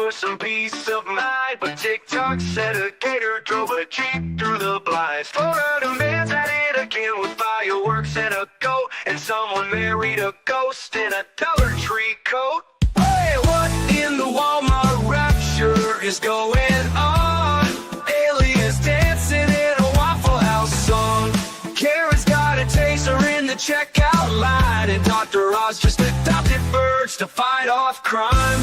for some peace of mind, but TikTok said a gator drove a Jeep through the blinds. Florida man's at it again with fireworks and a goat, and someone married a ghost in a Dollar Tree coat. Hey, what in the Walmart rapture is going on? Aliens dancing in a Waffle House song. Karen's got a taser in the checkout line, and Dr. Oz just adopted birds to fight off crime.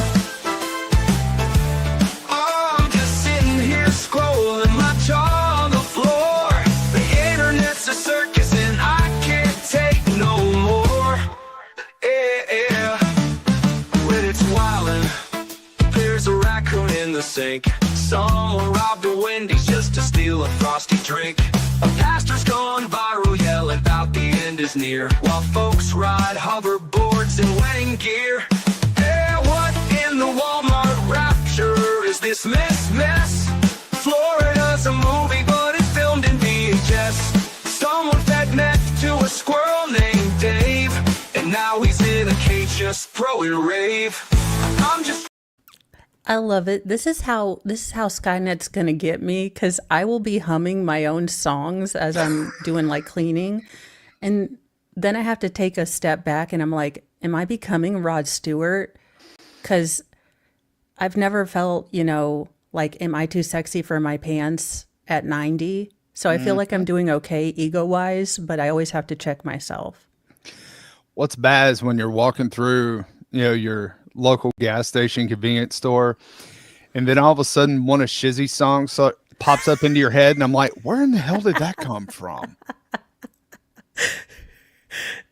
Oh, I'm just sitting here scrolling, my jaw on the floor. The internet's a circus and I can't take no more. Yeah, when it's wildin', there's a raccoon in the sink. Someone robbed a Wendy's just to steal a frosty drink. A pastor's gone viral yelling about the end is near, while folks ride hoverboards and wedding gear. Yeah, what in the Walmart rapture is this mess? Florida's a movie, but it's filmed in VHS. Someone fed meth to a squirrel named Dave, and now he's in a cage just throwing rave. I'm just I love it. This is how Skynet's gonna get me, because I will be humming my own songs as I'm doing like cleaning, and then I have to take a step back and I'm like, am I becoming Rod Stewart? Because I've never felt, like, am I too sexy for my pants at 90? So I feel like I'm doing okay ego-wise, but I always have to check myself. What's bad is when you're walking through, your local gas station, convenience store, and then all of a sudden one of Shizzy's songs pops up into your head, and I'm like, where in the hell did that come from?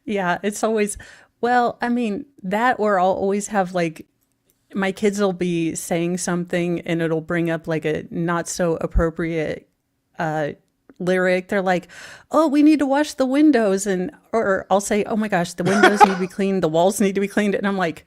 Yeah, it's always, that, or I'll always have like, my kids will be saying something and it'll bring up like a not so appropriate lyric. They're like, oh, we need to wash the windows, or I'll say, oh my gosh, the windows need to be cleaned, the walls need to be cleaned, and I'm like,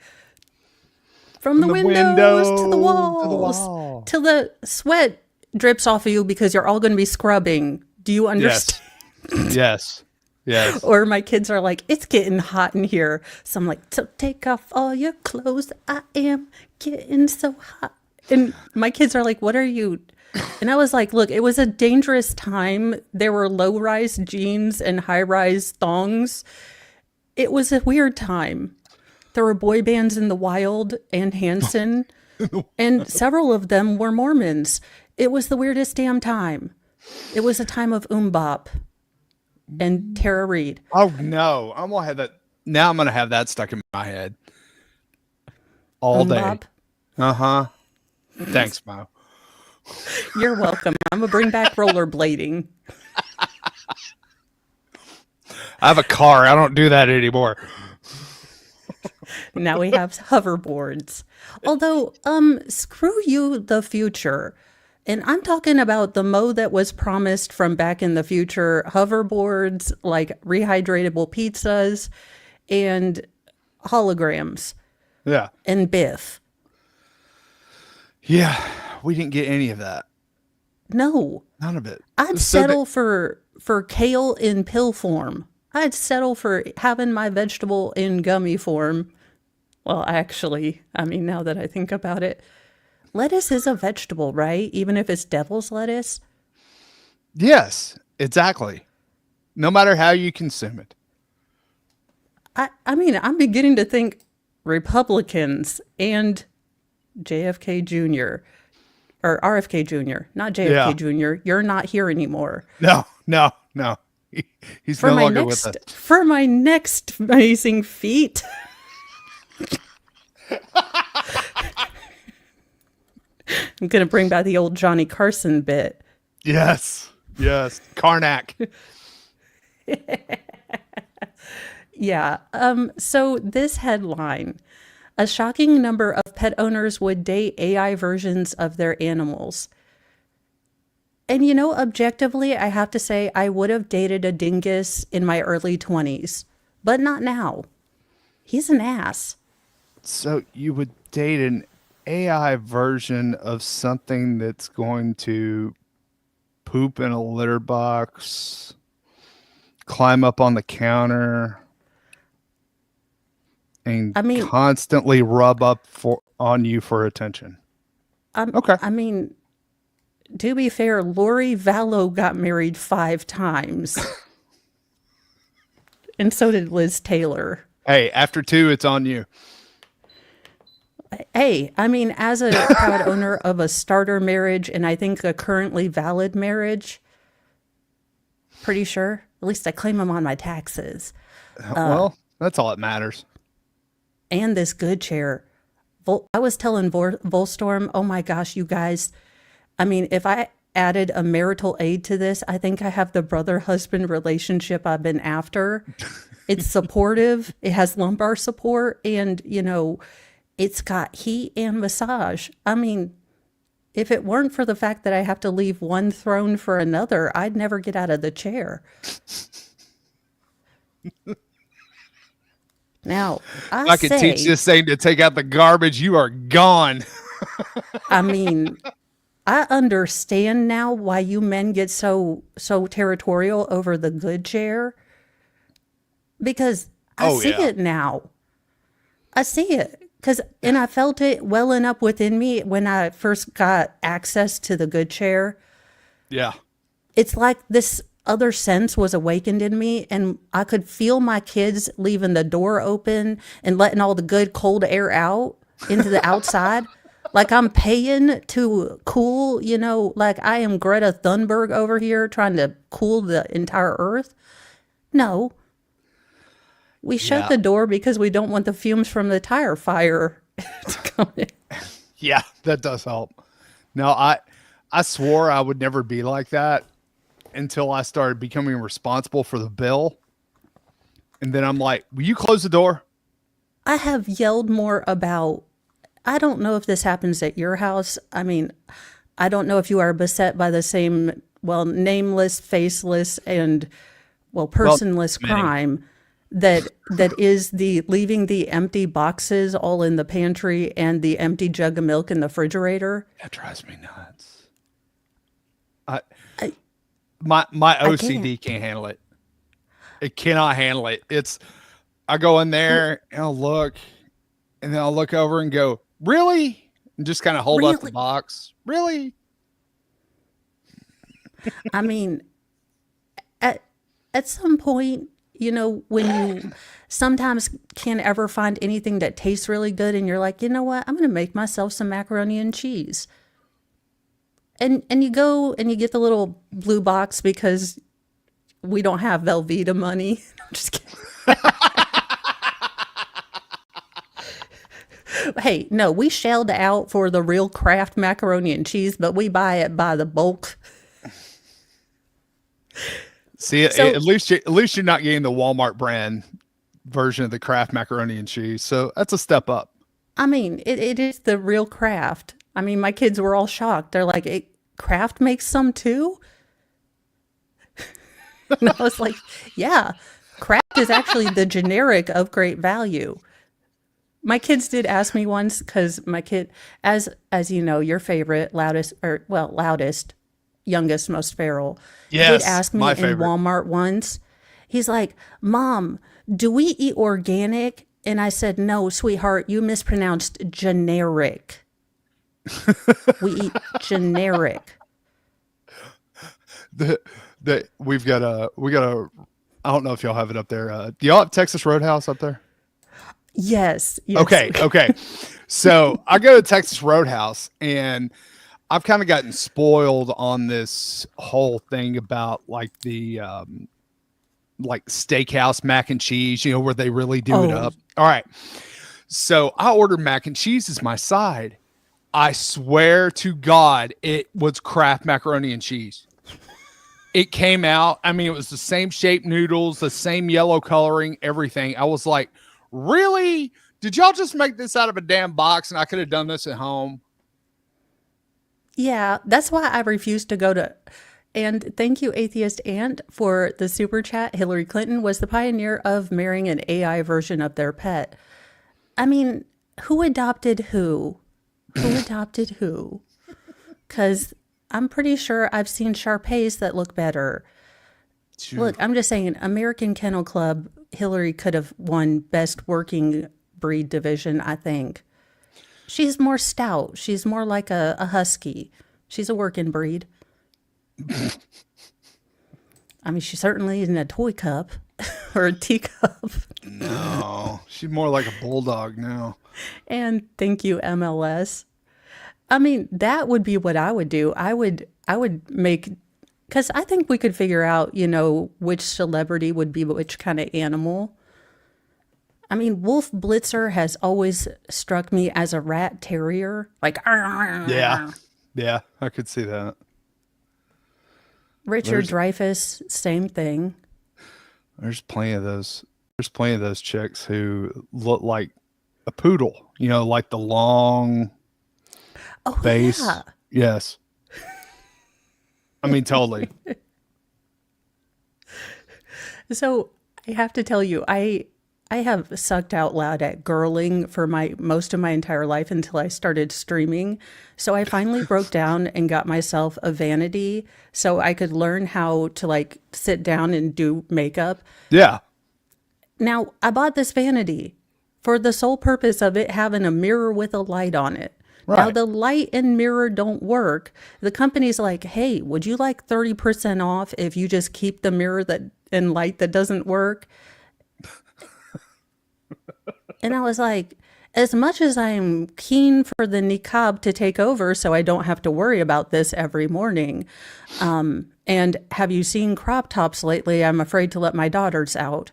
from the windows to the walls, till the sweat drips off of you because you're all going to be scrubbing. Do you understand? Yes. Yes. Or my kids are like, it's getting hot in here. So I'm like, so take off all your clothes. I am getting so hot. And my kids are like, what are you? And I was like, look, it was a dangerous time. There were low-rise jeans and high-rise thongs. It was a weird time. There were boy bands in the wild and Hanson, and several of them were Mormons. It was the weirdest damn time. It was a time of bop and Tara Reid. Oh no, I'm gonna have that. Now I'm gonna have that stuck in my head all day. Thanks, Mo. You're welcome. I'm gonna bring back rollerblading. I have a car. I don't do that anymore. Now we have hoverboards. Although, screw you, the future. And I'm talking about the Mo that was promised from back in the future, hoverboards, like rehydratable pizzas and holograms. Yeah. And Biff. Yeah, we didn't get any of that. No. None of it. I'd settle for kale in pill form. I'd settle for having my vegetable in gummy form. Well, actually, now that I think about it, lettuce is a vegetable, right? Even if it's devil's lettuce? Yes, exactly. No matter how you consume it. I'm beginning to think Republicans and JFK Jr. or RFK Jr., not JFK Jr., you're not here anymore. No. He's no longer with us. For my next amazing feat. I'm going to bring back the old Johnny Carson bit. Yes. Karnak. Yeah. So this headline, a shocking number of pet owners would date AI versions of their animals. And objectively, I have to say I would have dated a dingus in my early 20s, but not now. He's an ass. So you would date an AI version of something that's going to poop in a litter box, climb up on the counter, and constantly rub up on you for attention. Okay. I mean, to be fair, Lori Vallow got married 5 times. And so did Liz Taylor. Hey, after 2, it's on you. Hey, I mean, as a proud owner of a starter marriage and I think a currently valid marriage, pretty sure, at least I claim them on my taxes. Well, that's all that matters. And this good chair. I was telling Volstorm, oh my gosh, you guys, I mean, if I added a marital aid to this, I think I have the brother-husband relationship I've been after. It's supportive. It has lumbar support. And, you know, it's got heat and massage. I mean, if it weren't for the fact that I have to leave one throne for another, I'd never get out of the chair. Now, I could teach this thing to take out the garbage. You are gone. I mean, I understand now why you men get so territorial over the good chair. Because I see it now. I see it. And I felt it welling up within me when I first got access to the good chair. Yeah. It's like this other sense was awakened in me, and I could feel my kids leaving the door open and letting all the good cold air out into the outside. Like I'm paying to cool, you know, like I am Greta Thunberg over here trying to cool the entire earth. No. We shut the door because we don't want the fumes from the tire fire to come in. Yeah, that does help. No, I swore I would never be like that until I started becoming responsible for the bill. And then I'm like, will you close the door? I have yelled more about, I don't know if this happens at your house. I mean, I don't know if you are beset by the same, well, nameless, faceless, and, well, personless crime that is the leaving the empty boxes all in the pantry and the empty jug of milk in the refrigerator. That drives me nuts. My OCD can't handle it. It cannot handle it. I go in there and I'll look, and then I'll look over and go, really? And just kind of hold up the box. Really? I mean, at some point, you know, when you sometimes can't ever find anything that tastes really good and you're like, you know what, I'm going to make myself some macaroni and cheese. And you go and you get the little blue box because we don't have Velveeta money. I'm just kidding. Hey, no, we shelled out for the real Kraft macaroni and cheese, but we buy it by the bulk. See, at least you're not getting the Walmart brand version of the Kraft macaroni and cheese. So that's a step up. I mean, it is the real Kraft. I mean, my kids were all shocked. They're like, Kraft makes some too? And I was like, yeah, Kraft is actually the generic of great value. My kids did ask me once, because my kid, as you know, your favorite, loudest, youngest, most feral, did ask me in Walmart once. He's like, Mom, do we eat organic? And I said, no, sweetheart, you mispronounced generic. We eat generic. We got a, I don't know if y'all have it up there. Do y'all have Texas Roadhouse up there? Yes. Okay. So I go to Texas Roadhouse, and I've kind of gotten spoiled on this whole thing about like the like steakhouse mac and cheese, you know, where they really do it up. All right. So I ordered mac and cheese as my side. I swear to God, it was Kraft macaroni and cheese. It came out. I mean, it was the same shaped noodles, the same yellow coloring, everything. I was like, really? Did y'all just make this out of a damn box and I could have done this at home? Yeah, that's why I refuse to go to. And thank you, Atheist Ant, for the super chat. Hillary Clinton was the pioneer of marrying an AI version of their pet. I mean, who adopted who? Who adopted who? Because I'm pretty sure I've seen Shar-Peis that look better. Look, I'm just saying, American Kennel Club, Hillary could have won Best Working Breed Division, I think. She's more stout. She's more like a husky. She's a working breed. I mean, she certainly isn't a toy cup or a teacup. No, she's more like a bulldog now. And thank you, MLS. I mean, that would be what I would do. I would make, because I think we could figure out, which celebrity would be which kind of animal. I mean, Wolf Blitzer has always struck me as a rat terrier. Like, Yeah, I could see that. Richard Dreyfuss, same thing. There's plenty of those. There's plenty of those chicks who look like a poodle. Like the long face. Yeah. Yes. I mean, totally. So I have to tell you, I have sucked out loud at girling for most of my entire life until I started streaming. So I finally broke down and got myself a Vanity so I could learn how to sit down and do makeup. Yeah. Now, I bought this Vanity for the sole purpose of it having a mirror with a light on it. Right. Now, the light and mirror don't work. The company's like, hey, would you like 30% off if you just keep the mirror and light that doesn't work? And I was like, as much as I'm keen for the niqab to take over so I don't have to worry about this every morning, and have you seen crop tops lately? I'm afraid to let my daughters out.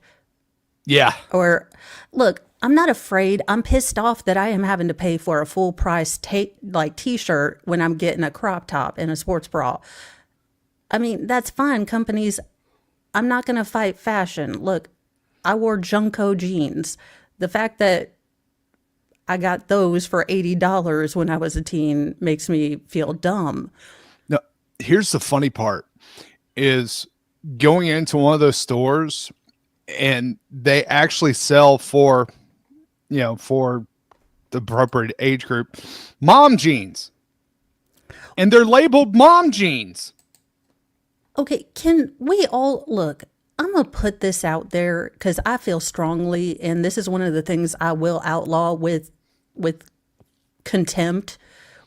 Yeah. Or, look, I'm not afraid. I'm pissed off that I am having to pay for a full price t-shirt when I'm getting a crop top and a sports bra. I mean, that's fine. Companies, I'm not going to fight fashion. Look, I wore Junko jeans. The fact that I got those for $80 when I was a teen makes me feel dumb. Now, here's the funny part is going into one of those stores and they actually sell for the appropriate age group, mom jeans. And they're labeled mom jeans. Okay, can we all look? I'm going to put this out there because I feel strongly, and this is one of the things I will outlaw with contempt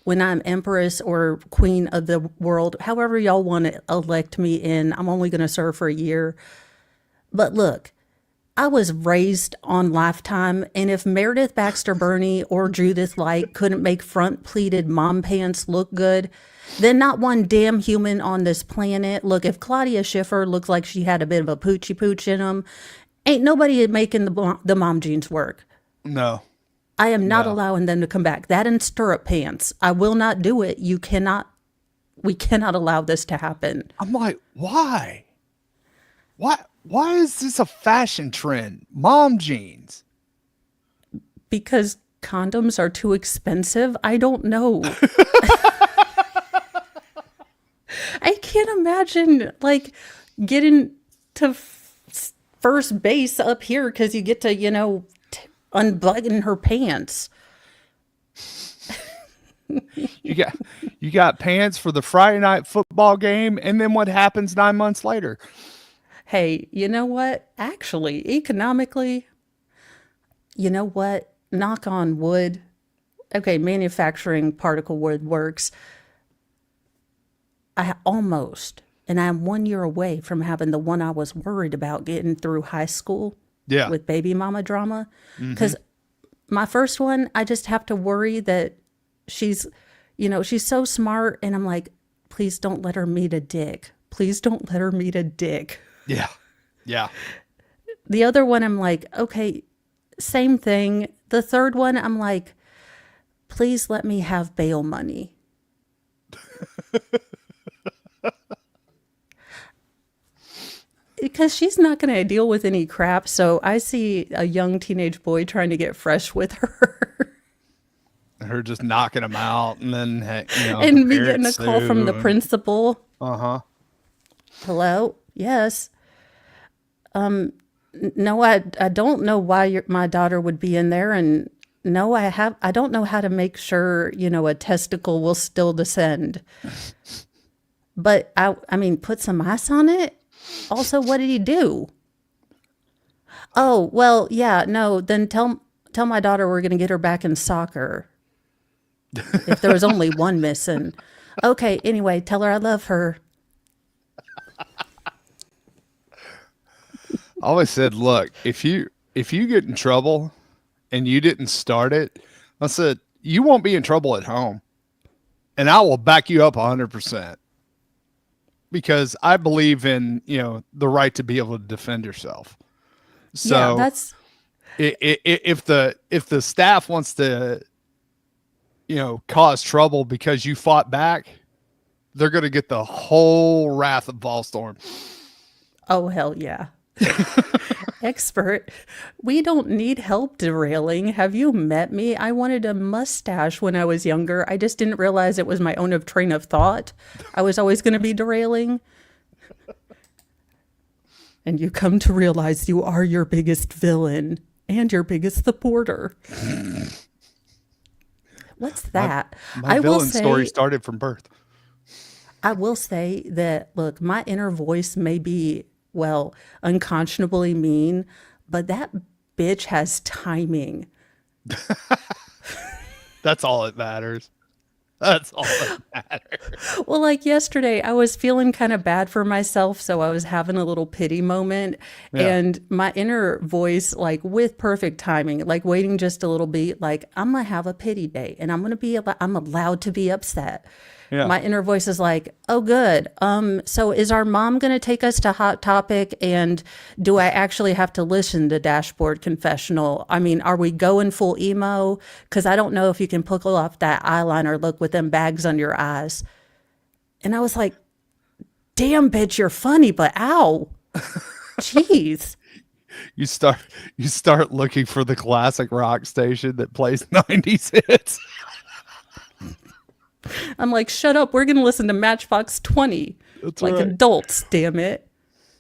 when I'm empress or queen of the world. However y'all want to elect me in, I'm only going to serve for a year. But look, I was raised on Lifetime, and if Meredith Baxter Burney or Judith Light couldn't make front pleated mom pants look good, then not one damn human on this planet. Look, if Claudia Schiffer looks like she had a bit of a poochie pooch in them, ain't nobody making the mom jeans work. No. I am not allowing them to come back. That and stirrup pants. I will not do it. We cannot allow this to happen. I'm like, why? Why is this a fashion trend? Mom jeans. Because condoms are too expensive? I don't know. I can't imagine getting to first base up here because you get to, unbutton her pants. You got pants for the Friday night football game, and then what happens 9 months later? Hey, you know what? Actually, economically, you know what? Knock on wood. Okay, manufacturing particle wood works. I almost, and I'm 1 year away from having the one I was worried about getting through high school. Yeah. With baby mama drama. Because my first one, I just have to worry that she's so smart. And I'm like, please don't let her meet a dick. Please don't let her meet a dick. Yeah. Yeah. The other one, I'm like, okay, same thing. The third one, I'm like, please let me have bail money. Because she's not going to deal with any crap. So I see a young teenage boy trying to get fresh with her. Her just knocking him out, and then and me getting a call from the principal. Hello? Yes. No, I don't know why my daughter would be in there. And no, I don't know how to make sure, a testicle will still descend. But I mean, put some ice on it. Also, what did he do? Oh, well, yeah, no, then tell my daughter we're going to get her back in soccer. If there was only one missing. Okay, anyway, tell her I love her. I always said, look, if you get in trouble and you didn't start it, I said, you won't be in trouble at home. And I will back you up 100%. Because I believe in, the right to be able to defend yourself. So Yeah, that's if the staff wants to, cause trouble because you fought back, they're going to get the whole wrath of Ballstorm. oh hell yeah. Expert. We don't need help derailing. Have you met me? I wanted a mustache when I was younger. I just didn't realize it was my own train of thought. I was always going to be derailing. And you come to realize you are your biggest villain and your biggest supporter. What's that? My villain story started from birth. I will say that, look, my inner voice may be, well, unconscionably mean, but that bitch has timing. That's all that matters. That's all that matters. Well, like yesterday, I was feeling kind of bad for myself, so I was having a little pity moment. Yeah. And my inner voice, like with perfect timing, like waiting just a little bit, like I'm gonna have a pity day, and I'm allowed to be upset. Yeah. My inner voice is like, oh, good. So is our mom going to take us to Hot Topic? And do I actually have to listen to Dashboard Confessional? I mean, are we going full emo? Because I don't know if you can pull off that eyeliner look with them bags under your eyes. And I was like, damn, bitch, you're funny, but ow. Jeez. You start looking for the classic rock station that plays 90s hits. I'm like, shut up. We're going to listen to Matchbox 20. That's like right. adults, damn it.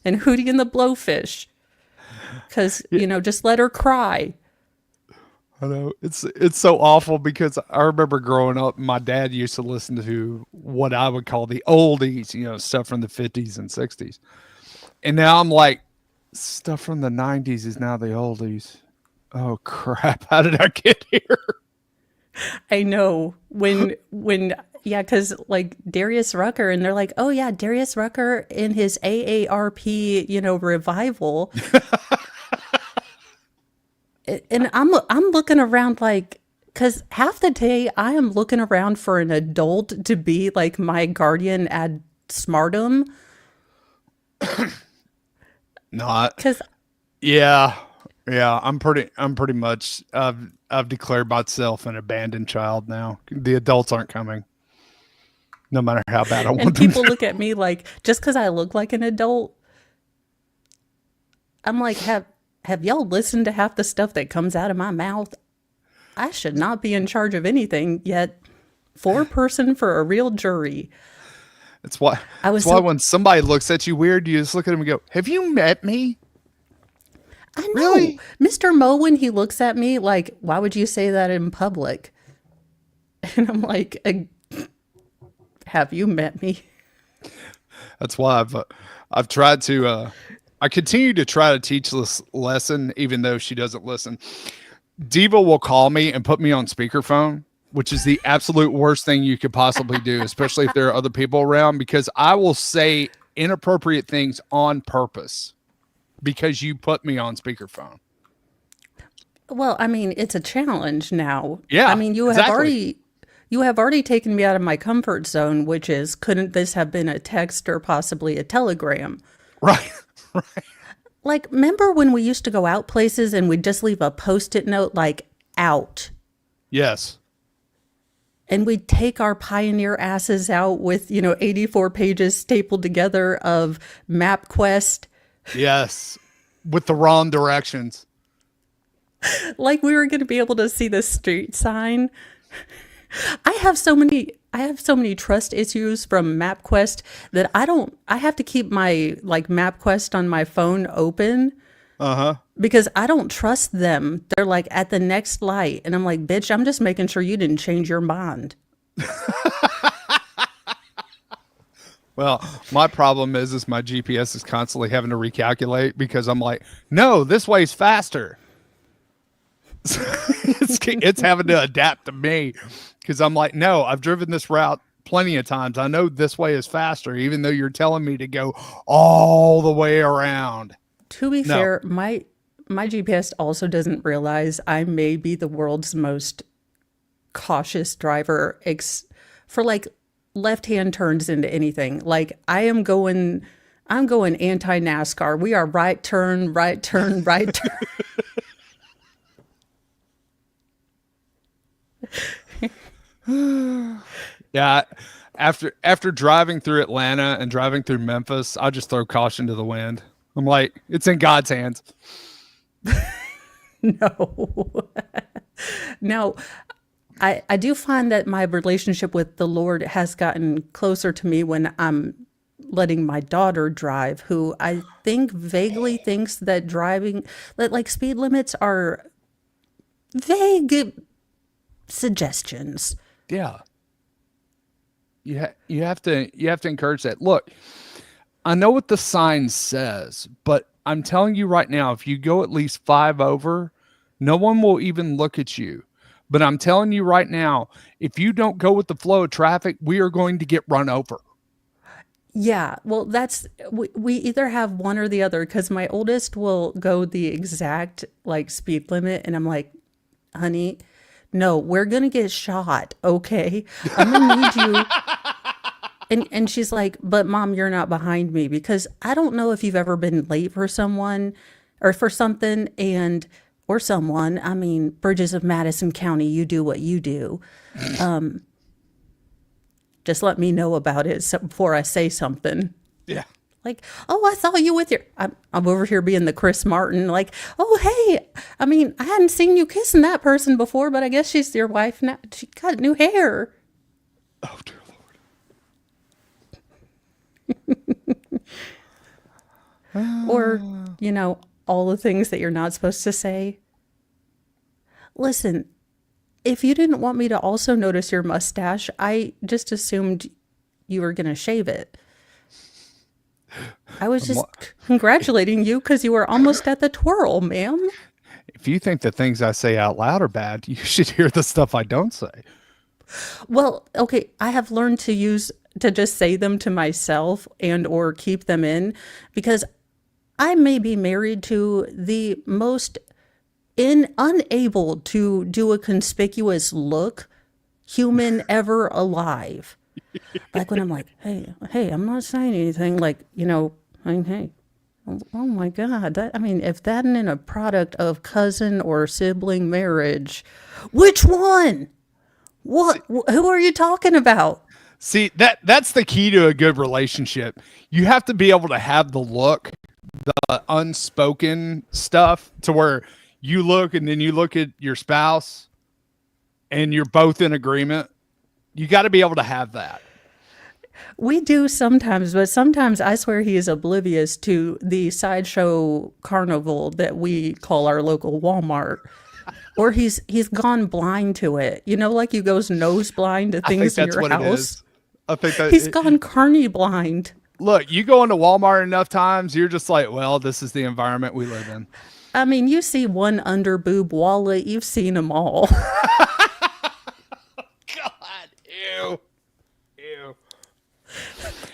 And Hootie and the Blowfish. Because, just let her cry. I know. It's so awful because I remember growing up, my dad used to listen to what I would call the oldies, stuff from the 50s and 60s. And now I'm like, stuff from the 90s is now the oldies. Oh, crap. How did I get here? I know yeah, because like Darius Rucker, and they're like, oh yeah, Darius Rucker in his AARP, revival. And I'm looking around like, because half the day I am looking around for an adult to be like my guardian ad smartum. Not. Because Yeah. I'm pretty much. I've declared myself an abandoned child now. The adults aren't coming, no matter how bad I want and them. people look at me like, just because I look like an adult, I'm like, have y'all listened to half the stuff that comes out of my mouth? I should not be in charge of anything, yet 4-person for a real jury. That's why when somebody looks at you weird, you just look at them and go, "Have you met me?" I know. Really? Mr. Mo, when he looks at me, like, why would you say that in public? And I'm like, have you met me? That's why I've tried to. I continue to try to teach this lesson, even though she doesn't listen. Diva will call me and put me on speakerphone, which is the absolute worst thing you could possibly do, especially if there are other people around, because I will say inappropriate things on purpose because you put me on speakerphone. Well, I mean, it's a challenge now. Yeah, I mean, you exactly. have already taken me out of my comfort zone, which is, couldn't this have been a text or possibly a telegram? Right. Like, remember when we used to go out places and we'd just leave a Post-it note like, out? Yes. And we'd take our pioneer asses out with, 84 pages stapled together of MapQuest. Yes. With the wrong directions. Like we were going to be able to see the street sign. I have so many trust issues from MapQuest that I have to keep my like MapQuest on my phone open. Uh-huh. Because I don't trust them. They're like at the next light. And I'm like, bitch, I'm just making sure you didn't change your mind. Well, my problem is my GPS is constantly having to recalculate because I'm like, no, this way's faster. It's having to adapt to me. Because I'm like, no, I've driven this route plenty of times. I know this way is faster, even though you're telling me to go all the way around. To be fair, my GPS also doesn't realize I may be the world's most cautious driver for like left-hand turns into anything. Like I'm going anti-NASCAR. We are right turn, right turn, right turn. Yeah. After driving through Atlanta and driving through Memphis, I just throw caution to the wind. I'm like, it's in God's hands. No. Now, I do find that my relationship with the Lord has gotten closer to me when I'm letting my daughter drive, who I think vaguely thinks that like speed limits are vague suggestions. Yeah. You have to encourage that. Look, I know what the sign says, but I'm telling you right now, if you go at least 5 over, no one will even look at you. But I'm telling you right now, if you don't go with the flow of traffic, we are going to get run over. Yeah, well, we either have one or the other, because my oldest will go the exact like speed limit, and I'm like, honey, no, we're gonna get shot, okay? I'm gonna need you. And she's like, but Mom, you're not behind me, because I don't know if you've ever been late for someone or for something or someone. I mean, Bridges of Madison County, you do what you do. Just let me know about it before I say something. Yeah. Like, oh, I saw you with I'm over here being the Chris Martin. Like, oh, hey, I mean, I hadn't seen you kissing that person before, but I guess she's your wife now. She got new hair. Oh, dear Lord. Or, all the things that you're not supposed to say. Listen, if you didn't want me to also notice your mustache, I just assumed you were going to shave it. I was just congratulating you because you were almost at the twirl, ma'am. If you think the things I say out loud are bad, you should hear the stuff I don't say. Well, okay, I have learned to just say them to myself or keep them in, because I may be married to the most unable to do a conspicuous look human ever alive. Like when I'm like, hey, I'm not saying anything, like, hey, oh my God. If that isn't a product of cousin or sibling marriage, which one? What? Who are you talking about? See, that's the key to a good relationship. You have to be able to have the look, the unspoken stuff, to where you look and then you look at your spouse and you're both in agreement. You got to be able to have that. We do sometimes, but sometimes I swear he is oblivious to the sideshow carnival that we call our local Walmart. Or he's gone blind to it. Like you goes nose blind to things in your house. I think that he's gone carny blind. Look, you go into Walmart enough times, you're just like, well, this is the environment we live in. I mean, you see one under boob wallet, you've seen them all. God, ew.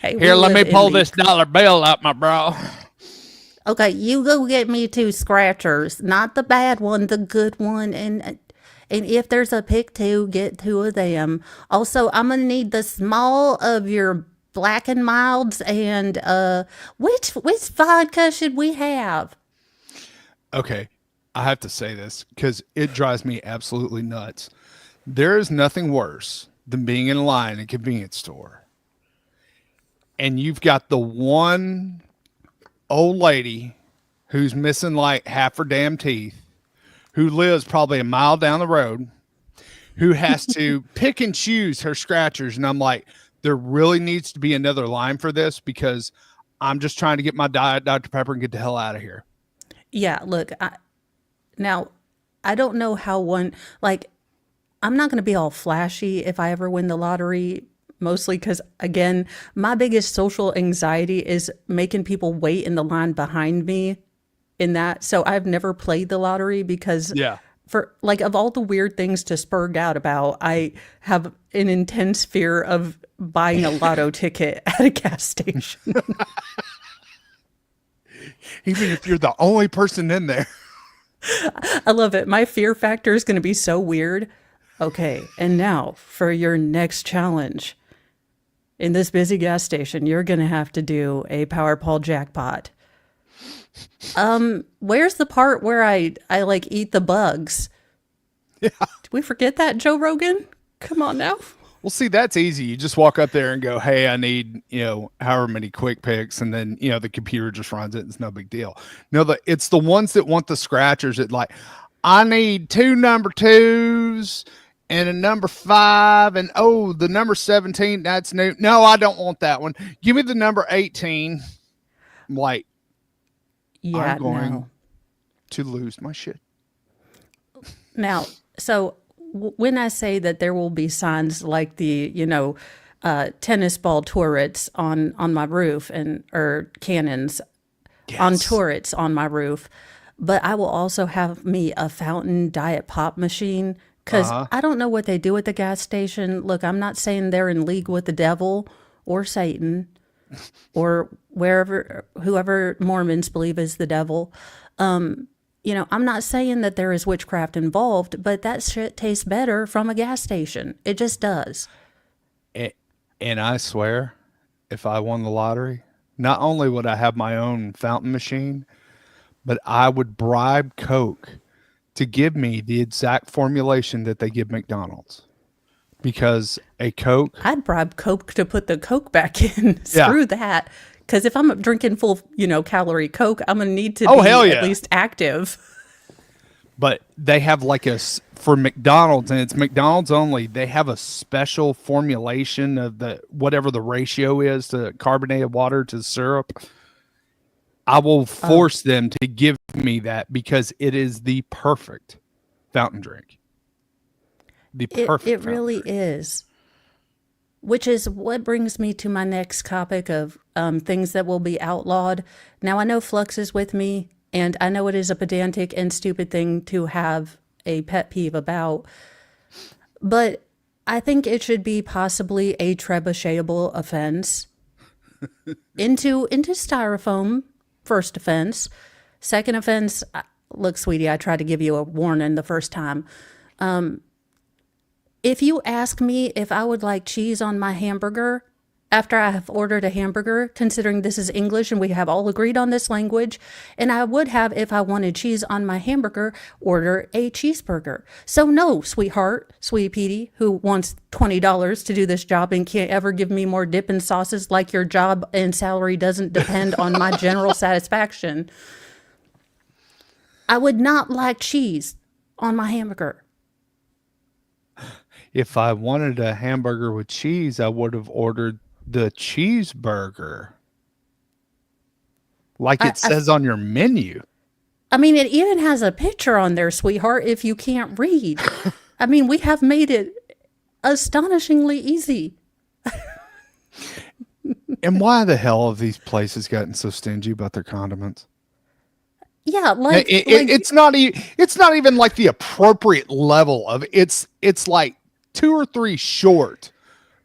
Hey, here, let me pull this dollar bill out my bra. Okay, you go get me 2 scratchers, not the bad one, the good one, and if there's a pick 2, get 2 of them. Also, I'm gonna need the small of your Black and Milds, and which vodka should we have? Okay, I have to say this because it drives me absolutely nuts. There is nothing worse than being in line at a convenience store, and you've got the one old lady who's missing like half her damn teeth, who lives probably a mile down the road, who has to pick and choose her scratchers. And I'm like, there really needs to be another line for this, because I'm just trying to get my Diet Dr. Pepper and get the hell out of here. Yeah, look, now I don't know how I'm not going to be all flashy if I ever win the lottery, mostly because, again, my biggest social anxiety is making people wait in the line behind me in that. So I've never played the lottery because for like of all the weird things to spurg out about, I have an intense fear of buying a lotto ticket at a gas station. Even if you're the only person in there. I love it. My fear factor is going to be so weird. Okay, and now for your next challenge. In this busy gas station, you're going to have to do a Powerball jackpot. Where's the part where I like eat the bugs? Yeah. Did we forget that, Joe Rogan? Come on now. Well, see, that's easy. You just walk up there and go, hey, I need, however many quick picks. And then, the computer just runs it. It's no big deal. No, it's the ones that want the scratchers that like, I need 2 number 2s and a number 5. And the number 17, that's new. No, I don't want that one. Give me the number 18. I'm like, Yeah, I'm going to lose my shit. Now, so when I say that there will be signs like the, tennis ball turrets on my roof or cannons on turrets on my roof, but I will also have me a fountain diet pop machine because I don't know what they do at the gas station. Look, I'm not saying they're in league with the devil or Satan or whoever Mormons believe is the devil. I'm not saying that there is witchcraft involved, but that shit tastes better from a gas station. It just does. And I swear, if I won the lottery, not only would I have my own fountain machine, but I would bribe Coke to give me the exact formulation that they give McDonald's. Because a Coke... I'd bribe Coke to put the Coke back in. Screw that. Because if I'm drinking full, calorie Coke, I'm going to need to be at least active. But they have for McDonald's, and it's McDonald's only, they have a special formulation of whatever the ratio is to carbonated water to syrup. I will force them to give me that because it is the perfect fountain drink. It really is. Which is what brings me to my next topic of things that will be outlawed. Now, I know Flux is with me, and I know it is a pedantic and stupid thing to have a pet peeve about, but I think it should be possibly a trebuchetable offense. into styrofoam, first offense. Second offense, look, sweetie, I tried to give you a warning the first time. If you ask me if I would like cheese on my hamburger after I have ordered a hamburger, considering this is English and we have all agreed on this language, and I would have, if I wanted cheese on my hamburger, order a cheeseburger. So no, sweetheart, sweetie Petey, who wants $20 to do this job and can't ever give me more dip and sauces like your job and salary doesn't depend on my general satisfaction. I would not like cheese on my hamburger. If I wanted a hamburger with cheese, I would have ordered the cheeseburger. Like it says on your menu. I mean, it even has a picture on there, sweetheart, if you can't read. I mean, we have made it astonishingly easy. And why the hell have these places gotten so stingy about their condiments? Yeah, it's not even like the appropriate level of it's like 2 or 3 short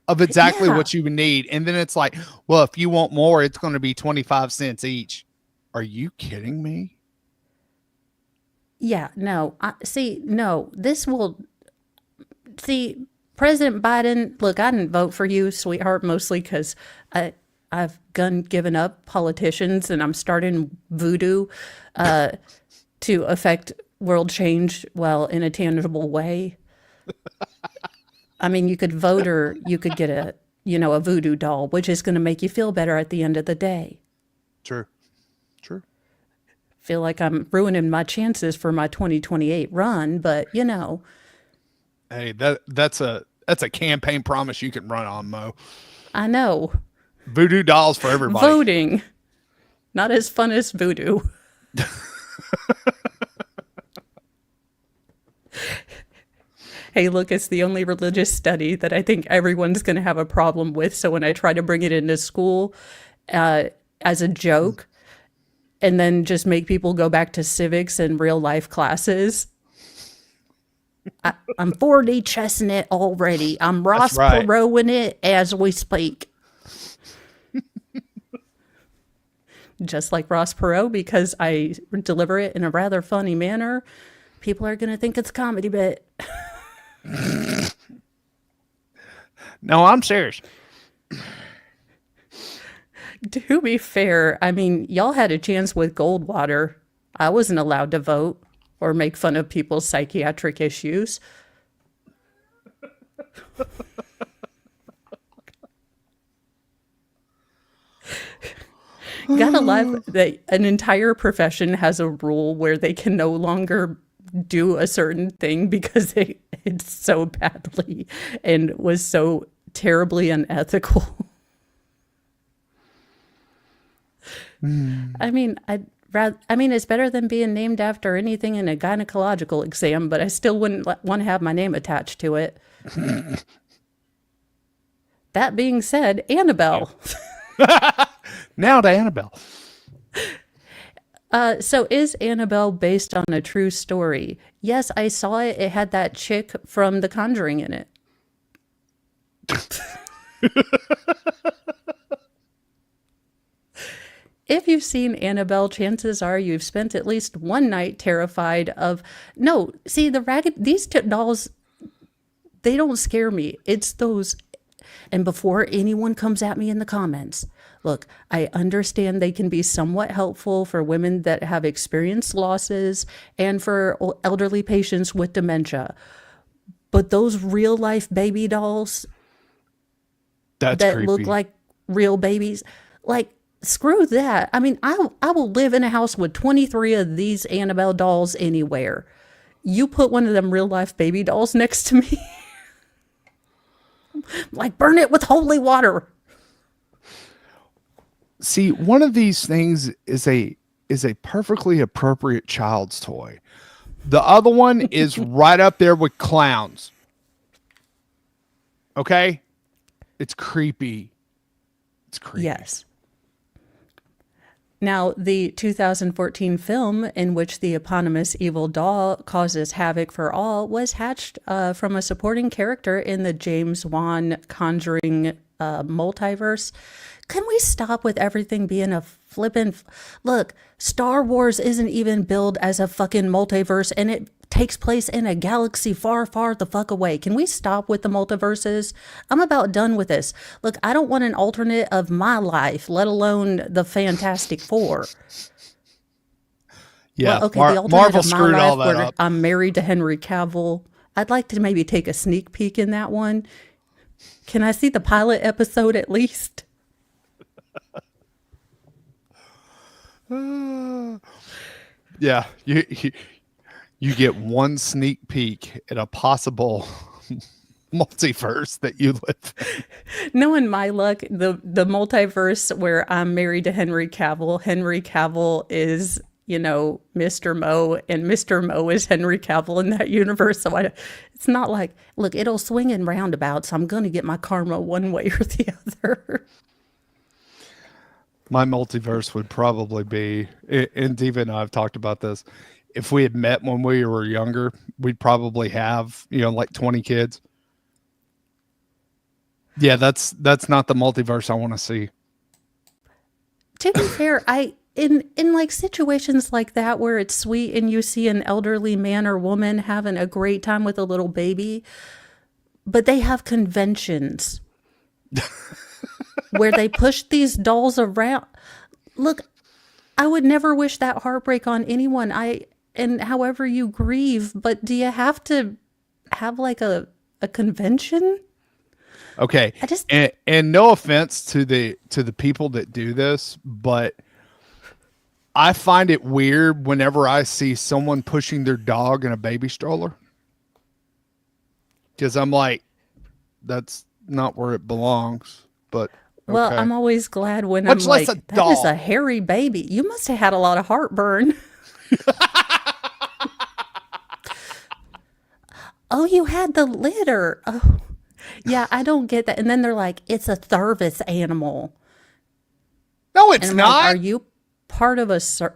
of exactly what you would need. And then it's like, well, if you want more, it's going to be 25 cents each. Are you kidding me? Yeah, no. President Biden, look, I didn't vote for you, sweetheart, mostly because I've given up politicians and I'm starting voodoo to affect world change, in a tangible way. I mean, you could vote or you could get a voodoo doll, which is going to make you feel better at the end of the day. True. Feel like I'm ruining my chances for my 2028 run, but Hey, that's a campaign promise you can run on, Mo. I know. Voodoo dolls for everybody. Voting. Not as fun as voodoo. Hey, look, it's the only religious study that I think everyone's going to have a problem with. So when I try to bring it into school as a joke and then just make people go back to civics and real life classes, I'm 4D chessing it already. I'm Ross right. Perot-ing it as we speak. Just like Ross Perot, because I deliver it in a rather funny manner, people are going to think it's a comedy bit. No, I'm serious. To be fair, I mean, y'all had a chance with Goldwater. I wasn't allowed to vote or make fun of people's psychiatric issues. Gotta love that an entire profession has a rule where they can no longer do a certain thing because it's so badly and was so terribly unethical. I mean, it's better than being named after anything in a gynecological exam, but I still wouldn't want to have my name attached to it. That being said, Annabelle. Now to Annabelle. So is Annabelle based on a true story? Yes, I saw it. It had that chick from The Conjuring in it. If you've seen Annabelle, chances are you've spent at least one night terrified of... No, see, these dolls, they don't scare me. It's those... And before anyone comes at me in the comments, look, I understand they can be somewhat helpful for women that have experienced losses and for elderly patients with dementia. But those real life baby dolls that creepy. look like real babies, like, screw that. I mean, I will live in a house with 23 of these Annabelle dolls anywhere. You put one of them real life baby dolls next to me. Like, burn it with holy water. See, one of these things is a perfectly appropriate child's toy. The other one is right up there with clowns. Okay? It's creepy. It's creepy. Yes. Now, the 2014 film in which the eponymous evil doll causes havoc for all was hatched from a supporting character in the James Wan Conjuring Multiverse. Can we stop with everything being a flippin'... Look, Star Wars isn't even billed as a fucking multiverse, and it takes place in a galaxy far, far the fuck away. Can we stop with the multiverses? I'm about done with this. Look, I don't want an alternate of my life, let alone the Fantastic Four. Yeah, well, okay, the alternate Marvel of my screwed life all that where up. I'm married to Henry Cavill. I'd like to maybe take a sneak peek in that one. Can I see the pilot episode at least? Yeah, you get one sneak peek at a possible multiverse that you live in. Knowing my luck, the multiverse where I'm married to Henry Cavill is, you know, Mr. Mo, and Mr. Mo is Henry Cavill in that universe. So it's not like, look, it'll swing in roundabouts. I'm going to get my karma one way or the other. My multiverse would probably be, and Diva and I have talked about this, if we had met when we were younger, we'd probably have, you know, like 20 kids. Yeah, that's not the multiverse I want to see. To be fair, in like situations like that where it's sweet and you see an elderly man or woman having a great time with a little baby, but they have conventions where they push these dolls around. Look, I would never wish that heartbreak on anyone. And however you grieve, but do you have to have like a convention? Okay. And no offense to the people that do this, but I find it weird whenever I see someone pushing their dog in a baby stroller. Because I'm like, that's not where it belongs. But okay. Well, I'm always glad when Much I'm less like, a that doll. is a hairy baby. You must have had a lot of heartburn. Oh, you had the litter. Oh, yeah, I don't get that. And then they're like, it's a service animal. No, it's And I'm not. like, are you part of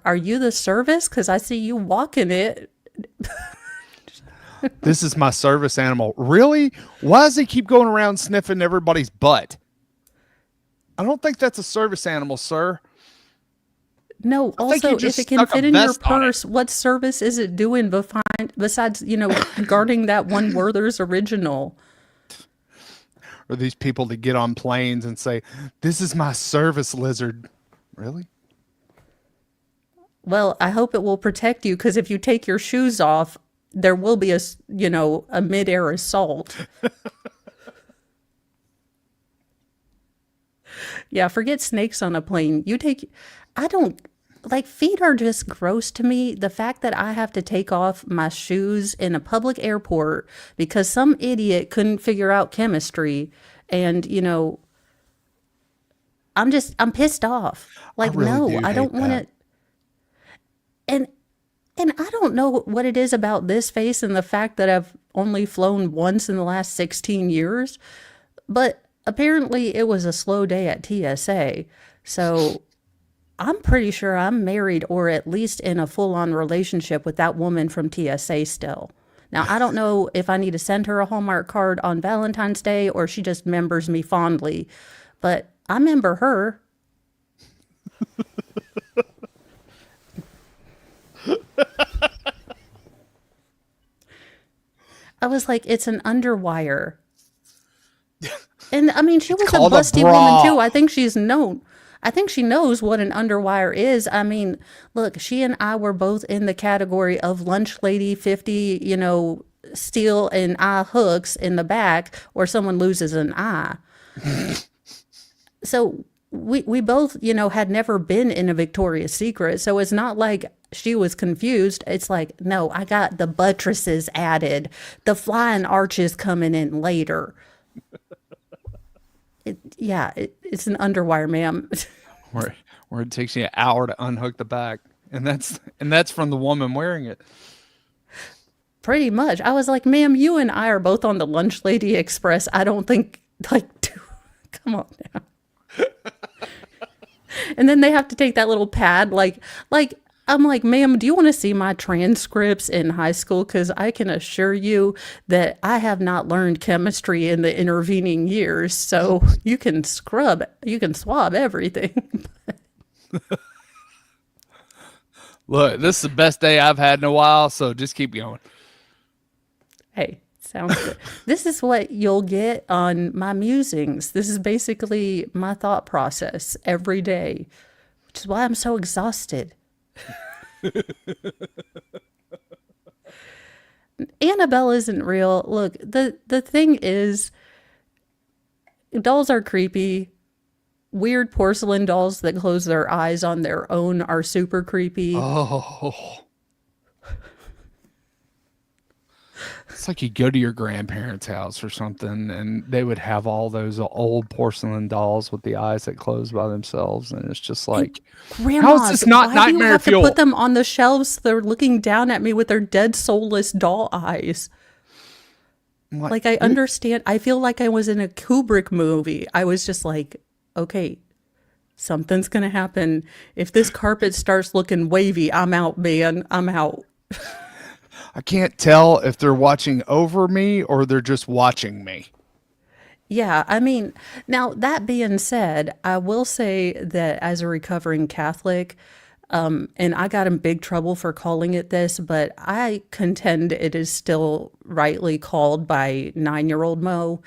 are you the service? Because I see you walking it. This is my service animal. Really? Why does he keep going around sniffing everybody's butt? I don't think that's a service animal, sir. No, I think you also, just if it can stuck a fit in your vest on it. purse, what service is it doing besides, guarding that one Werther's original? Or these people that get on planes and say, "This is my service lizard." Really? Well, I hope it will protect you, because if you take your shoes off, there will be a midair assault. Yeah, forget snakes on a plane. I don't, like, feet are just gross to me. The fact that I have to take off my shoes in a public airport because some idiot couldn't figure out chemistry, and, I'm pissed off. Like, really no, do I don't hate want that. to. And I don't know what it is about this face and the fact that I've only flown once in the last 16 years, but apparently it was a slow day at TSA. So I'm pretty sure I'm married, or at least in a full-on relationship with that woman from TSA still. Now, I don't know if I need to send her a Hallmark card on Valentine's Day or she just members me fondly, but I member her. I was like, it's an underwire. And I mean, she was a called a busty bra. woman too. I think she knows what an underwire is. I mean, look, she and I were both in the category of lunch lady 50, steel and eye hooks in the back, or someone loses an eye. So we both, had never been in a Victoria's Secret. So it's not like she was confused. It's like, no, I got the buttresses added. The flying arches coming in later. It's an underwire, ma'am. Where it takes you an hour to unhook the back. And that's from the woman wearing it. Pretty much. I was like, ma'am, you and I are both on the Lunch Lady Express. I don't think, come on now. And then they have to take that little pad, I'm like, ma'am, do you want to see my transcripts in high school? Because I can assure you that I have not learned chemistry in the intervening years. So you can swab everything. Look, this is the best day I've had in a while, so just keep going. Hey, sounds good. This is what you'll get on my musings. This is basically my thought process every day, which is why I'm so exhausted. Annabelle isn't real. Look, the thing is, dolls are creepy. Weird porcelain dolls that close their eyes on their own are super creepy. Oh. It's like you go to your grandparents' house or something, and they would have all those old porcelain dolls with the eyes that close by themselves, and it's just like, Grandmas, how is this not why nightmare do you have fuel? to put them on the shelves? They're looking down at me with their dead, soulless doll eyes. Like, I understand. I feel like I was in a Kubrick movie. I was just like, okay, something's going to happen. If this carpet starts looking wavy, I'm out, man. I'm out. I can't tell if they're watching over me or they're just watching me. Yeah, I mean, now that being said, I will say that as a recovering Catholic, and I got in big trouble for calling it this, but I contend it is still rightly called by 9-year-old Mo.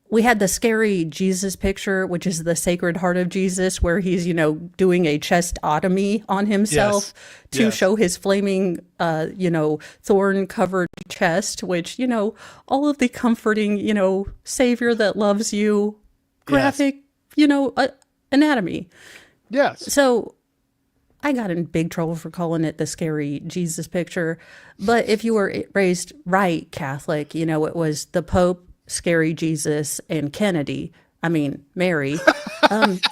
We had the scary Jesus picture, which is the Sacred Heart of Jesus, where he's, doing a chestotomy on himself to show his flaming, thorn-covered chest, which, all of the comforting, Savior that loves you, graphic, anatomy. Yes. So I got in big trouble for calling it the scary Jesus picture. But if you were raised right Catholic, it was the Pope, scary Jesus, and Kennedy. I mean, Mary. Kennedy.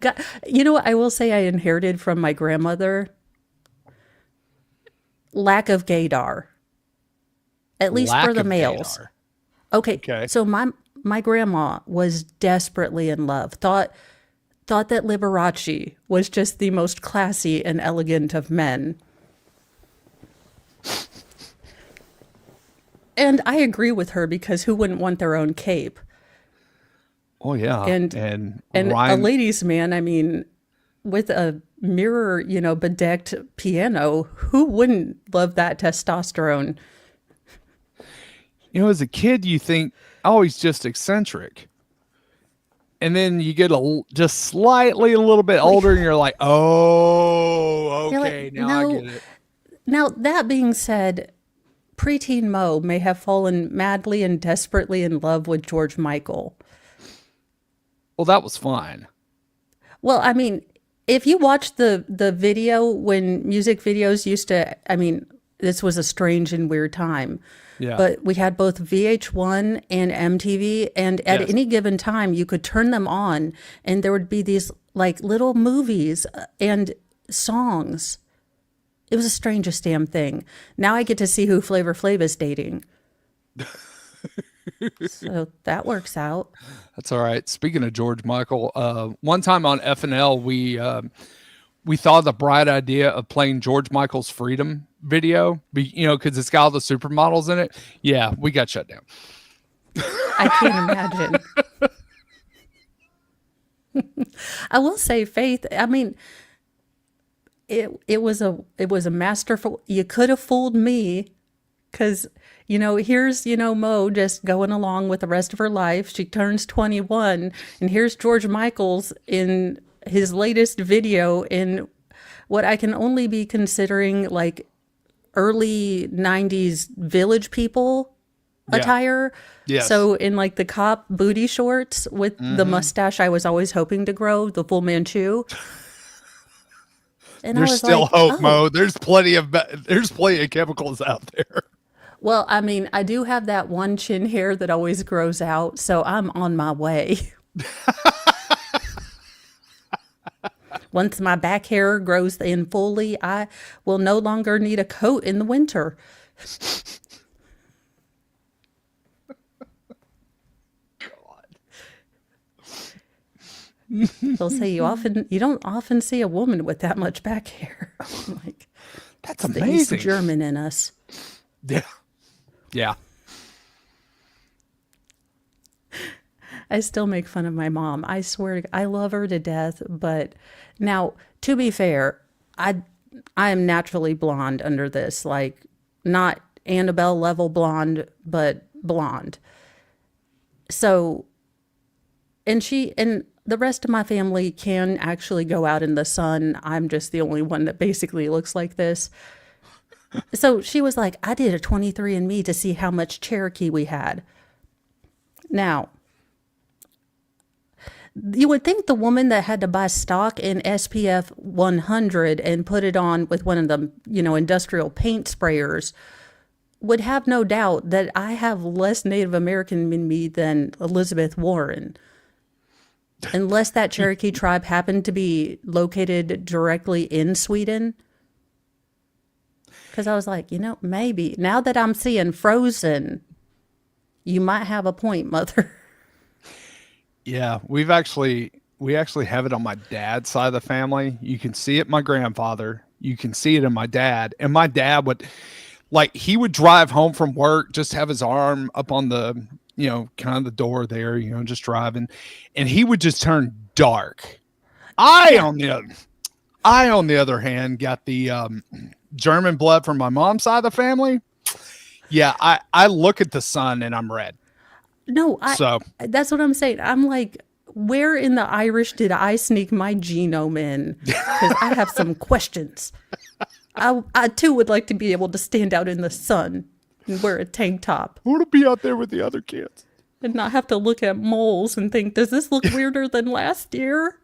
God, what I will say I inherited from my grandmother? Lack of gaydar. At least Lack for the of males. gaydar. Okay. So my grandma was desperately in love. Thought thought that Liberace was just the most classy and elegant of men. And I agree with her, because who wouldn't want their own cape? Oh yeah. And a Ryan, ladies' man, I mean, with a mirror, bedecked piano, who wouldn't love that testosterone? as a kid, you think, oh, he's just eccentric. And then you get just slightly a little bit older and you're like, oh, You're okay, like, now no. I get it. Now, that being said, preteen Mo may have fallen madly and desperately in love with George Michael. Well, that was fine. Well, I mean, if you watch the video when music videos used to, I mean, this was a strange and weird time. Yeah. But we had both VH1 and MTV, and at any given time, you could turn them on, and there would be these like little movies and songs. It was the strangest damn thing. Now I get to see who Flavor Flav is dating. So that works out. That's all right. Speaking of George Michael, one time on FNL, we thought of the bright idea of playing George Michael's Freedom video, because it's got all the supermodels in it. Yeah, we got shut down. I can't imagine. I will say, Faith, I mean, it was a masterful, you could have fooled me, because here's Mo just going along with the rest of her life. She turns 21, and here's George Michael's in his latest video in what I can only be considering like early 90s Village People attire. Yes. So in like the cop booty shorts with the mustache I was always hoping to grow, the full Manchu. And There's still hope, Mo. There's plenty of chemicals out there. Well, I mean, I do have that one chin hair that always grows out, so I'm on my way. Once my back hair grows in fully, I will no longer need a coat in the winter. They'll say you don't often see a woman with that much back hair. I'm like, That's it's amazing. the East German in us. Yeah. Yeah. I still make fun of my mom. I swear I love her to death. But now, to be fair, I am naturally blonde under this, like not Annabelle level blonde, but blonde. So, and the rest of my family can actually go out in the sun. I'm just the only one that basically looks like this. So she was like, I did a 23andMe to see how much Cherokee we had. Now, you would think the woman that had to buy stock in SPF 100 and put it on with one of the, industrial paint sprayers would have no doubt that I have less Native American in me than Elizabeth Warren. Unless that Cherokee tribe happened to be located directly in Sweden. Because I was like, maybe. Now that I'm seeing Frozen, you might have a point, Mother. Yeah, we actually have it on my dad's side of the family. You can see it in my grandfather. You can see it in my dad. And my dad he would drive home from work, just have his arm up on the, kind of the door there, just driving. And he would just turn dark. I, on the other hand, got the German blood from my mom's side of the family. Yeah, I look at the sun and I'm red. No, that's what I'm saying. I'm like, where in the Irish did I sneak my genome in? Because I have some questions. I too would like to be able to stand out in the sun and wear a tank top. I want to be out there with the other kids. And not have to look at moles and think, does this look weirder than last year?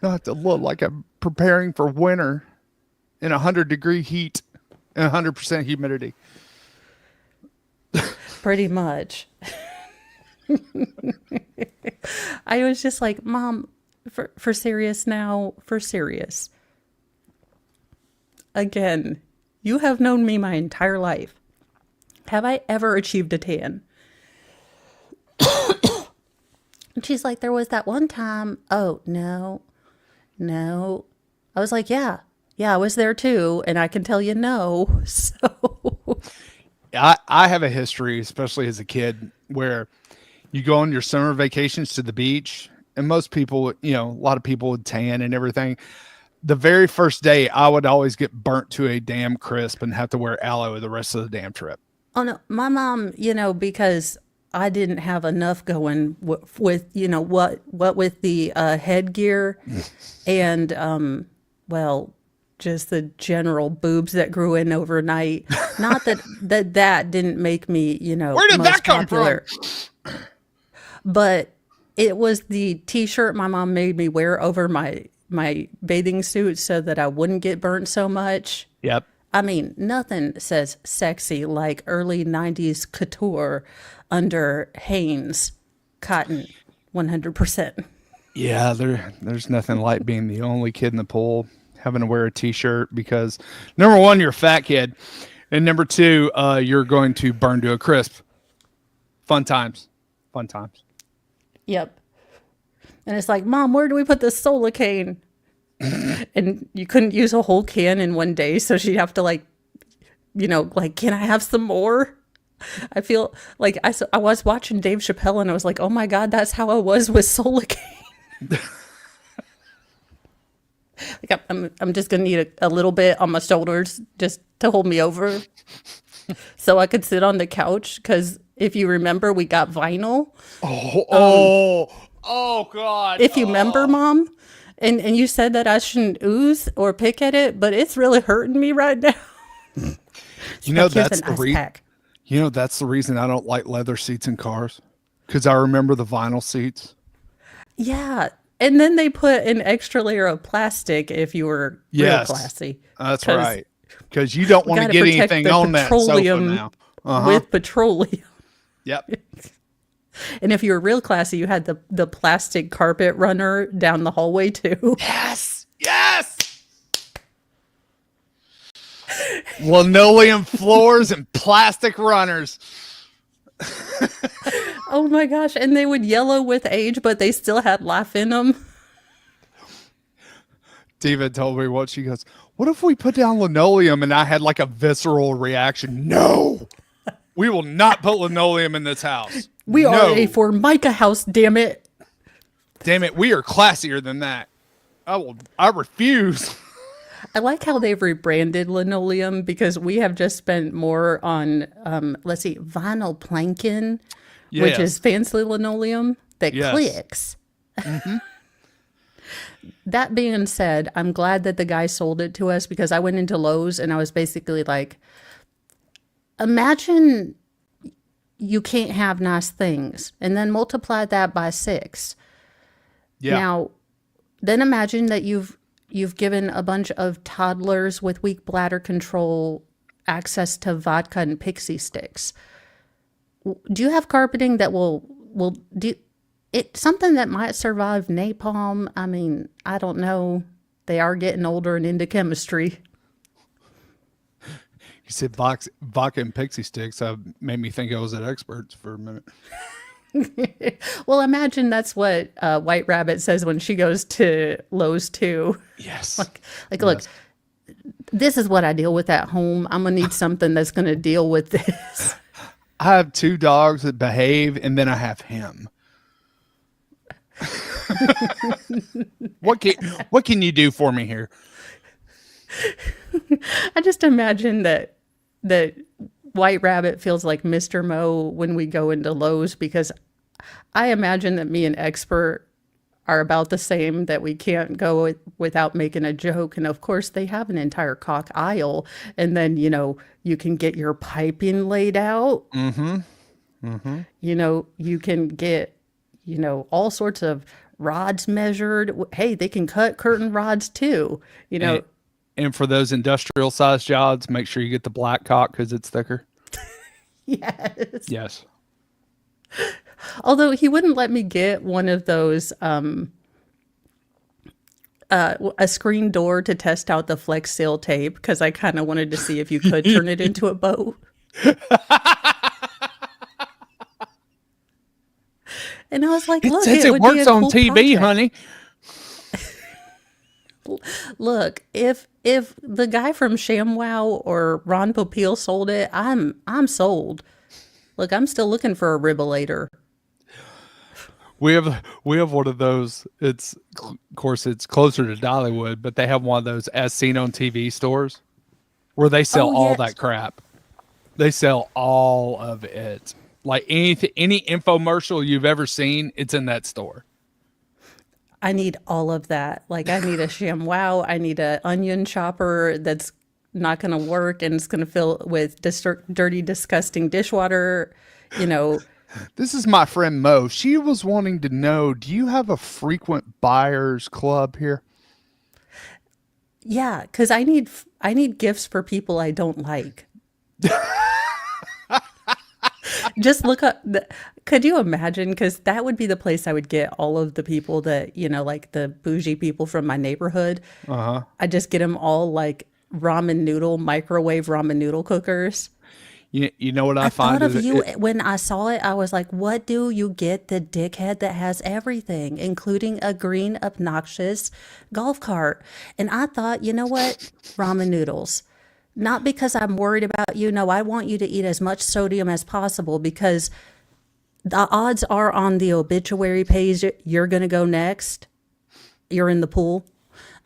Not have to look like I'm preparing for winter in 100-degree heat and 100% humidity. Pretty much. I was just like, Mom, for serious now, for serious. Again, you have known me my entire life. Have I ever achieved a tan? And she's like, there was that one time. Oh, no. I was like, yeah, I was there too. And I can tell you no. So I have a history, especially as a kid, where you go on your summer vacations to the beach, and most people, a lot of people would tan and everything. The very first day, I would always get burnt to a damn crisp and have to wear aloe the rest of the damn trip. oh no, my mom, because I didn't have enough going with what with the headgear and just the general boobs that grew in overnight. Not that didn't make me Where did that come popular, from? but it was the t-shirt my mom made me wear over my bathing suit so that I wouldn't get burnt so much. Yep. I mean, nothing says sexy like early 90s couture under Hanes cotton 100%. Yeah, there's nothing like being the only kid in the pool having to wear a t-shirt because, number one, you're a fat kid, and number two, you're going to burn to a crisp. Fun times. Yep. And it's like, Mom, where do we put this Solacane? And you couldn't use a whole can in one day, so she'd have to can I have some more? I feel like I was watching Dave Chappelle and I was like, oh my God, that's how I was with Solacane. Like I'm just gonna need a little bit on my shoulders just to hold me over, so I could sit on the couch. Because if you remember, we got vinyl. Oh God! If you remember, Mom, and you said that I shouldn't ooze or pick at it, but it's really hurting me right now. That's the reason I don't like leather seats in cars, because I remember the vinyl seats. Yeah. And then they put an extra layer of plastic if you were real classy. That's right. Because you don't want to get anything on that sofa now. With petroleum. Yep. And if you were real classy, you had the plastic carpet runner down the hallway too. Yes. Linoleum floors and plastic runners. Oh my gosh. And they would yellow with age, but they still had life in them. Diva told me what she goes, what if we put down linoleum? And I had like a visceral reaction. No, we will not put linoleum in this house. We are a Formica house, damn it. Damn it. We are classier than that. I refuse. I like how they've rebranded linoleum because we have just spent more on, vinyl planking, which is fancy linoleum that clicks. Mm-hmm. That being said, I'm glad that the guy sold it to us because I went into Lowe's and I was basically like, imagine you can't have nice things and then multiply that by 6. Yeah. Now, then imagine that you've given a bunch of toddlers with weak bladder control access to vodka and pixie sticks. Do you have carpeting that will do it? Something that might survive napalm? I mean, I don't know. They are getting older and into chemistry. You said vodka and pixie sticks. Made me think I was at Experts for a minute. Well, imagine that's what White Rabbit says when she goes to Lowe's too. Yes. Look, this is what I deal with at home. I'm going to need something that's going to deal with this. I have 2 dogs that behave, and then I have him. What can you do for me here? I just imagine that White Rabbit feels like Mr. Mo when we go into Lowe's, because I imagine that me and Expert are about the same, that we can't go without making a joke. And of course they have an entire cock aisle, and then, you can get your piping laid out. Mm-hmm. Mm-hmm. You can get, all sorts of rods measured. Hey, they can cut curtain rods too, And for those industrial sized jobs, make sure you get the black cock because it's thicker. Yes. Yes. Although he wouldn't let me get one of those, a screen door to test out the Flex Seal tape, because I kind of wanted to see if you could turn it into a boat. And I was was like, It look, says it it would be works a on cool TV, project. honey. Look, if the guy from ShamWow or Ron Popeil sold it, I'm sold. Look, I'm still looking for a Ribolator. We have one of those. It's of course it's closer to Dollywood, but they have one of those as seen on TV stores where they sell Oh all yes. that crap. They sell all of it. Like any infomercial you've ever seen, it's in that store. I need all of that. Like I need a ShamWow. I need a onion chopper that's not going to work and it's going to fill with dirty, disgusting dishwater. You know, This is my friend Mo. She was wanting to know, do you have a frequent buyers club here? yeah, because I need gifts for people I don't like. Just look up. Could you imagine? Because that would be the place I would get all of the people that, like the bougie people from my neighborhood. I just get them all like microwave ramen noodle cookers. You know what I I find thought of is you when I saw it. I was like, what do you get the dickhead that has everything, including a green, obnoxious golf cart? And I thought, you know what? Ramen noodles. Not because I'm worried about you. No, I want you to eat as much sodium as possible because the odds are on the obituary page you're going to go next. You're in the pool.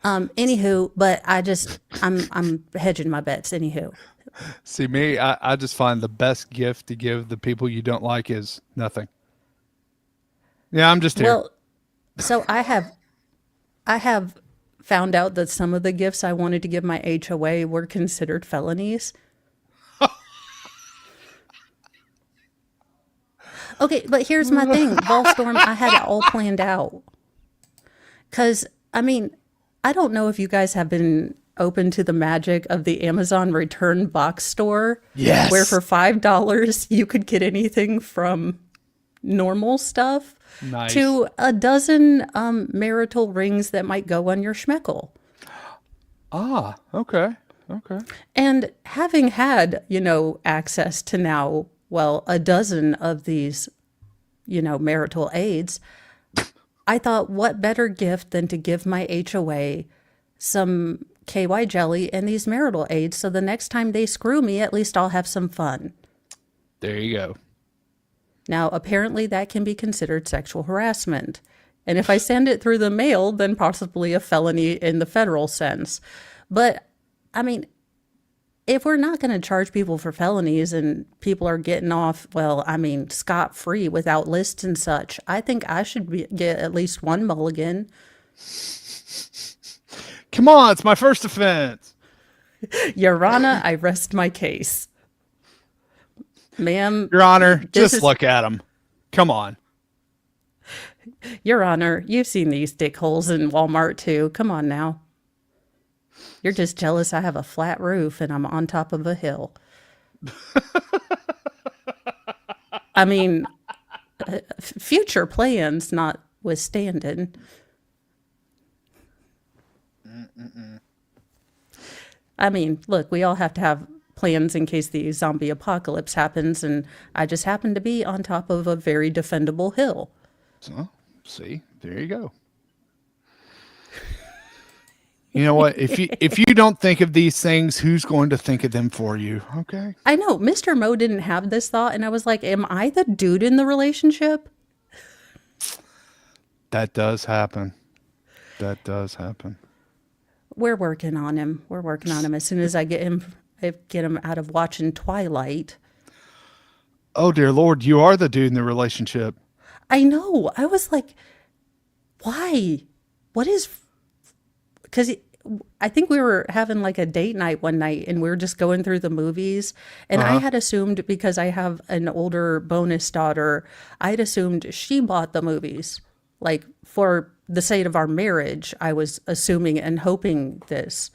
Anywho, but I'm hedging my bets. Anywho. see me. I just find the best gift to give the people you don't like is nothing. Yeah, I'm just here. Well, so I have found out that some of the gifts I wanted to give my HOA were considered felonies. Okay, but here's my thing. Ballstorm, I had it all planned out. Because, I mean, I don't know if you guys have been open to the magic of the Amazon return box store. Yes. Where for $5 you could get anything from normal stuff Nice. to a dozen marital rings that might go on your schmeckle. Ah, okay. Okay. And having had, access to now, well, a dozen of these, marital aids, I thought what better gift than to give my HOA some KY jelly and these marital aids so the next time they screw me, at least I'll have some fun. There you go. Now, apparently that can be considered sexual harassment. And if I send it through the mail, then possibly a felony in the federal sense. But, I mean, if we're not going to charge people for felonies and people are getting off, scot-free without lists and such, I think I should get at least one mulligan. Come on, it's my first offense. Your Honor, I rest my case. Ma'am. Your Honor, This just is- look at them. Come on. Your Honor, you've seen these dick holes in Walmart too. Come on now. You're just jealous I have a flat roof and I'm on top of a hill. I mean, future plans notwithstanding. I mean, look, we all have to have plans in case the zombie apocalypse happens, and I just happen to be on top of a very defendable hill. So, see, there you go. You know what? If you don't think of these things, who's going to think of them for you? Okay. I know Mr. Mo didn't have this thought, and I was like, am I the dude in the relationship? That does happen. That does happen. We're working on him. We're working on him. As soon as I get him out of watching Twilight. Oh dear Lord, you are the dude in the relationship. I know. I was like, why? What is... Because I think we were having like a date night one night and we were just going through the movies. And I had assumed, because I have an older bonus daughter, I had assumed she bought the movies. Like, for the sake of our marriage, I was assuming and hoping this.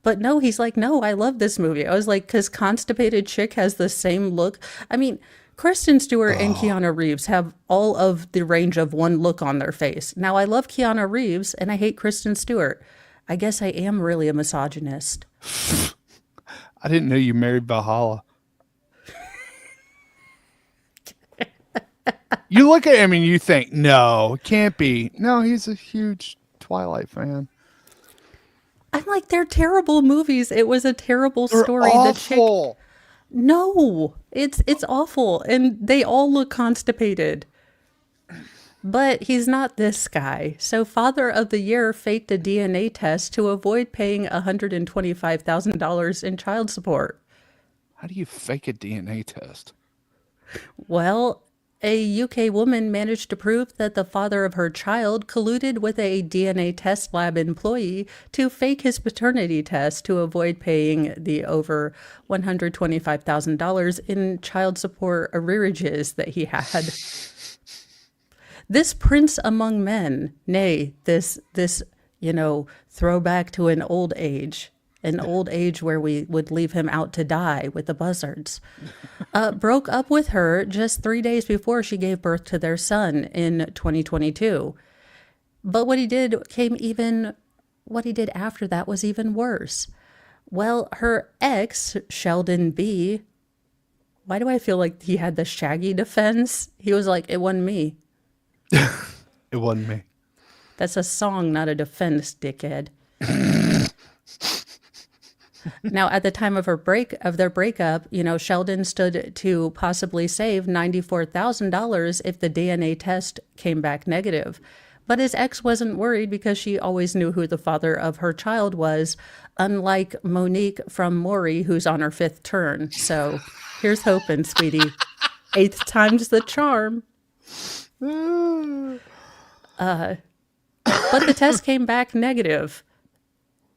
But no, he's like, no, I love this movie. I was like, because Constipated Chick has the same look. I mean, Kristen Stewart and Keanu Reeves have all of the range of one look on their face. Now, I love Keanu Reeves and I hate Kristen Stewart. I guess I am really a misogynist. I didn't know you married Valhalla. You look at him and you think, no, it can't be. No, he's a huge Twilight fan. I'm like, they're terrible movies. It was a terrible They're story. awful. No, it's awful, and they all look constipated. But he's not this guy. So Father of the Year faked a DNA test to avoid paying $125,000 in child support. How do you fake a DNA test? Well, a UK woman managed to prove that the father of her child colluded with a DNA test lab employee to fake his paternity test to avoid paying the over $125,000 in child support arrearages that he had. This prince among men, nay, this throwback to an old age where we would leave him out to die with the buzzards, broke up with her just 3 days before she gave birth to their son in 2022. But what he did after that was even worse. Well, her ex, Sheldon B., why do I feel like he had the Shaggy defense? He was like, it wasn't me. It wasn't me. That's a song, not a defense, dickhead. Now, at the time of their breakup, Sheldon stood to possibly save $94,000 if the DNA test came back negative. But his ex wasn't worried because she always knew who the father of her child was, unlike Monique from Maury, who's on her 5th turn. So here's hoping, sweetie. 8th time's the charm. But the test came back negative.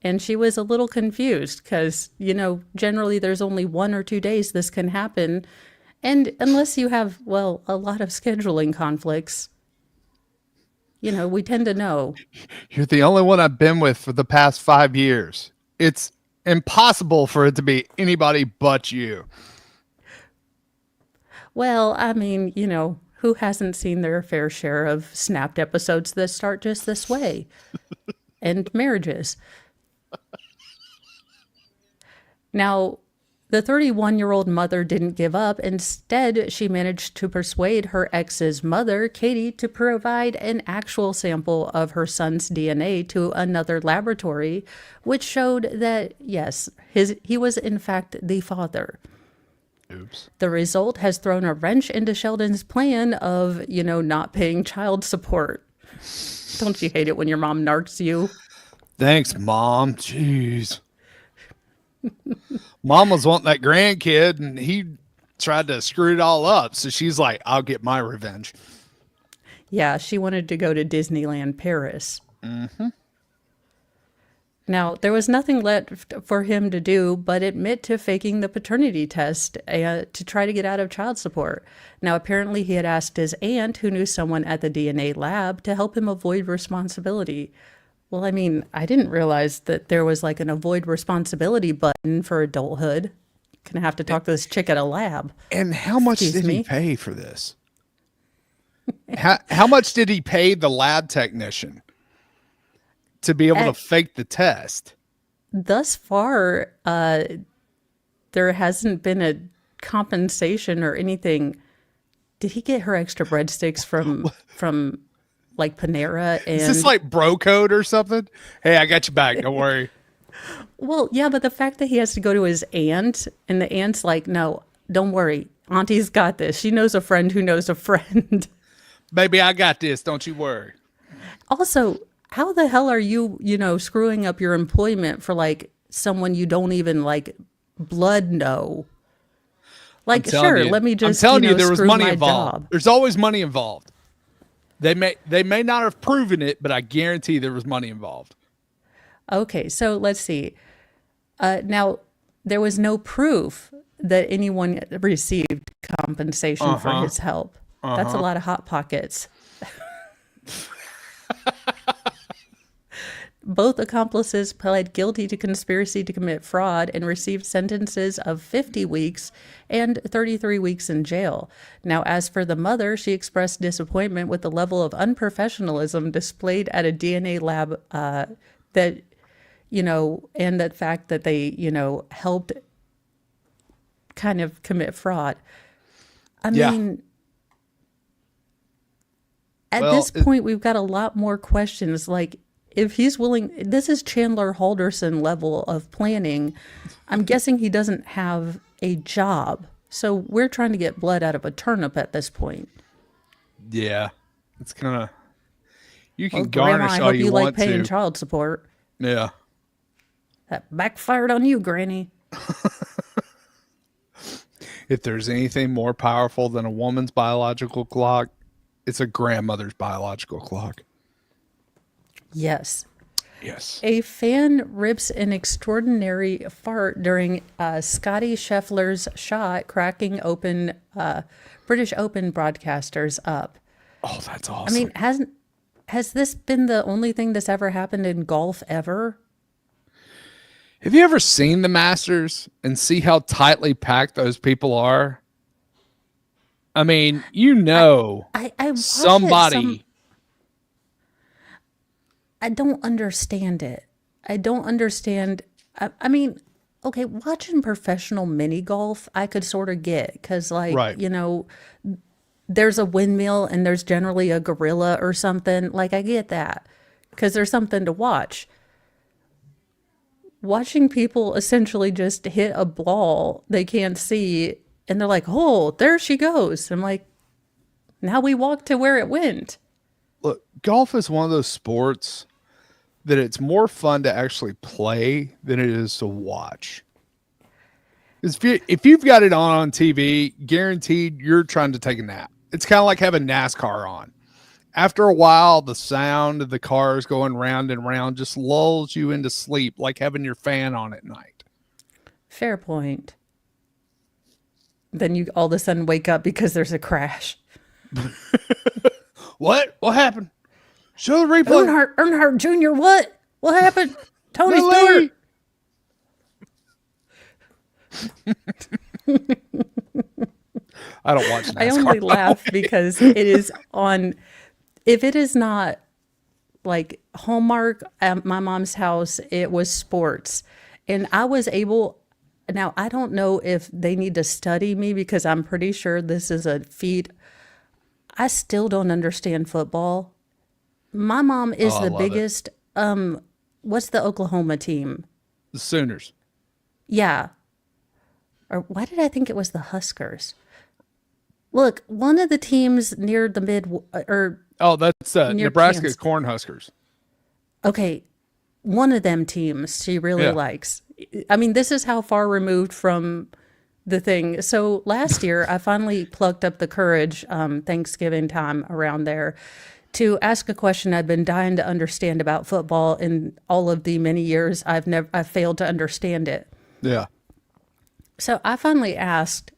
And she was a little confused because, generally there's only 1 or 2 days this can happen. And unless you have, a lot of scheduling conflicts, we tend to know. You're the only one I've been with for the past 5 years. It's impossible for it to be anybody but you. Well, I mean, who hasn't seen their fair share of Snapped episodes that start just this way? And marriages. Now, the 31-year-old mother didn't give up. Instead, she managed to persuade her ex's mother, Katie, to provide an actual sample of her son's DNA to another laboratory, which showed that, yes, he was in fact the father. Oops. The result has thrown a wrench into Sheldon's plan of, not paying child support. Don't you hate it when your mom narcs you? Thanks, Mom. Jeez. Mom was wanting that grandkid, and he tried to screw it all up. So she's like, I'll get my revenge. Yeah, she wanted to go to Disneyland Paris. Mm-hmm. Now, there was nothing left for him to do but admit to faking the paternity test to try to get out of child support. Now, apparently he had asked his aunt, who knew someone at the DNA lab, to help him avoid responsibility. Well, I mean, I didn't realize that there was like an avoid responsibility button for adulthood. Gonna have to talk to this chick at a lab. And how much did he pay for this? how much did he pay the lab technician to be able to fake the test? Thus far, there hasn't been a compensation or anything. Did he get her extra breadsticks from like Panera? And is this like bro code or something? Hey, I got you back. Don't worry. Well, yeah, but the fact that he has to go to his aunt and the aunt's like, no, don't worry. Auntie's got this. She knows a friend who knows a friend. Baby, I got this. Don't you worry. Also, how the hell are you, screwing up your employment for like someone you don't even like blood know? Like, sure, let me just, I'm telling you, there was money my involved. job. There's always money involved. They may not have proven it, but I guarantee there was money involved. Okay, so let's see. Now, there was no proof that anyone received compensation for his help. That's a lot of hot pockets. Both accomplices pled guilty to conspiracy to commit fraud and received sentences of 50 weeks and 33 weeks in jail. Now, as for the mother, she expressed disappointment with the level of unprofessionalism displayed at a DNA lab and the fact that they, helped kind of commit fraud. I mean, At Well, this point, we've got a lot more questions. Like, if he's willing, this is Chandler Halderson level of planning. I'm guessing he doesn't have a job. So we're trying to get blood out of a turnip at this point. yeah, it's kind of, you can Well, Grandma, garnish I all hope you you like want paying to. child support. Yeah. That backfired on you, Granny. If there's anything more powerful than a woman's biological clock, it's a grandmother's biological clock. Yes. Yes. A fan rips an extraordinary fart during Scotty Scheffler's shot, cracking open British Open broadcasters up. Oh, that's awesome. I mean, has this been the only thing that's ever happened in golf ever? Have you ever seen the Masters and see how tightly packed those people are? I mean, I watch somebody. I don't understand it. I don't understand. I mean, okay, watching professional mini golf, I could sort of get because, like, Right. there's a windmill and there's generally a gorilla or something. Like, I get that because there's something to watch. Watching people essentially just hit a ball they can't see and they're like, oh, there she goes. I'm like, now we walk to where it went. Look, golf is one of those sports that it's more fun to actually play than it is to watch. If you've got it on TV, guaranteed you're trying to take a nap. It's kind of like having NASCAR on. After a while, the sound of the cars going round and round just lulls you into sleep, like having your fan on at night. Fair point. Then you all of a sudden wake up because there's a crash. What? What happened? Show the replay. Earnhardt Jr., what? What happened? Tony Lily! Stewart. I don't watch NASCAR. I only laugh because it is on, if it is not like Hallmark at my mom's house, it was sports. And I was able, now I don't know if they need to study me because I'm pretty sure this is a feat. I still don't understand football. My mom is I the love it. biggest, what's the Oklahoma team? The Sooners. Yeah. Or why did I think it was the Huskers? Look, one of the teams near the Oh, that's Near Nebraska Kansas. Cornhuskers. okay, one of them teams she really Yeah. likes. I mean, this is how far removed from the thing. So last year, I finally plucked up the courage, Thanksgiving time around there, to ask a question I've been dying to understand about football in all of the many years I've failed to understand it. Yeah. So I finally asked,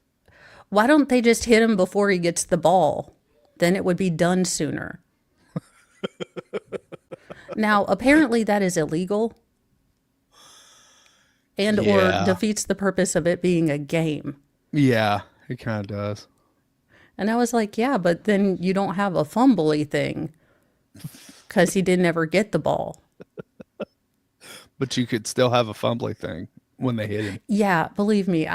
why don't they just hit him before he gets the ball? Then it would be done sooner. Now, apparently that is illegal and Yeah. or defeats the purpose of it being a game. Yeah, it kind of does. And I was like, yeah, but then you don't have a fumbly thing because he didn't ever get the ball. But you could still have a fumbly thing when they hit him. Yeah, believe me,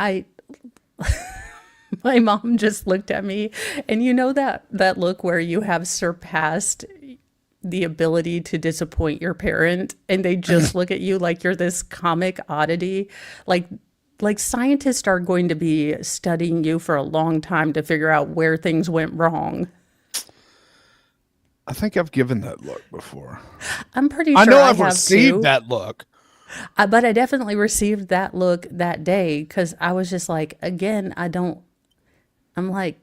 my mom just looked at me and you know that look where you have surpassed the ability to disappoint your parent and they just look at you like you're this comic oddity. Like scientists are going to be studying you for a long time to figure out where things went wrong. I think I've given that look before. I'm pretty sure I know I've have received too. that look. But I definitely received that look that day because I was just like, again, I'm like,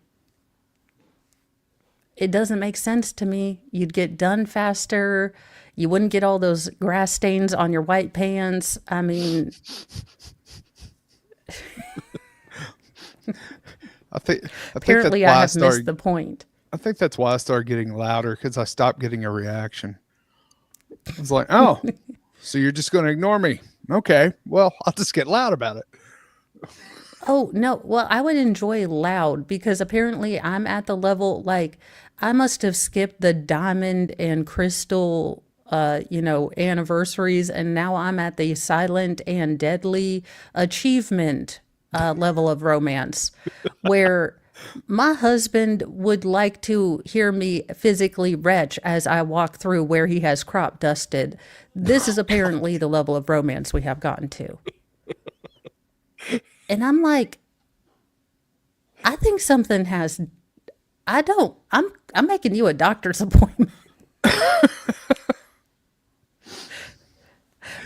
it doesn't make sense to me. You'd get done faster. You wouldn't get all those grass stains on your white pants. I mean, I think apparently that's why I have started, missed the point. I think that's why I started getting louder because I stopped getting a reaction. I was like, oh, so you're just going to ignore me? Okay, well, I'll just get loud about it. Oh, no. Well, I would enjoy loud because apparently I'm at the level, like, I must have skipped the diamond and crystal, anniversaries. And now I'm at the silent and deadly achievement level of romance where My husband would like to hear me physically retch as I walk through where he has crop dusted. This is apparently the level of romance we have gotten to. And I'm like, I think something has. I don't. I'm making you a doctor's appointment.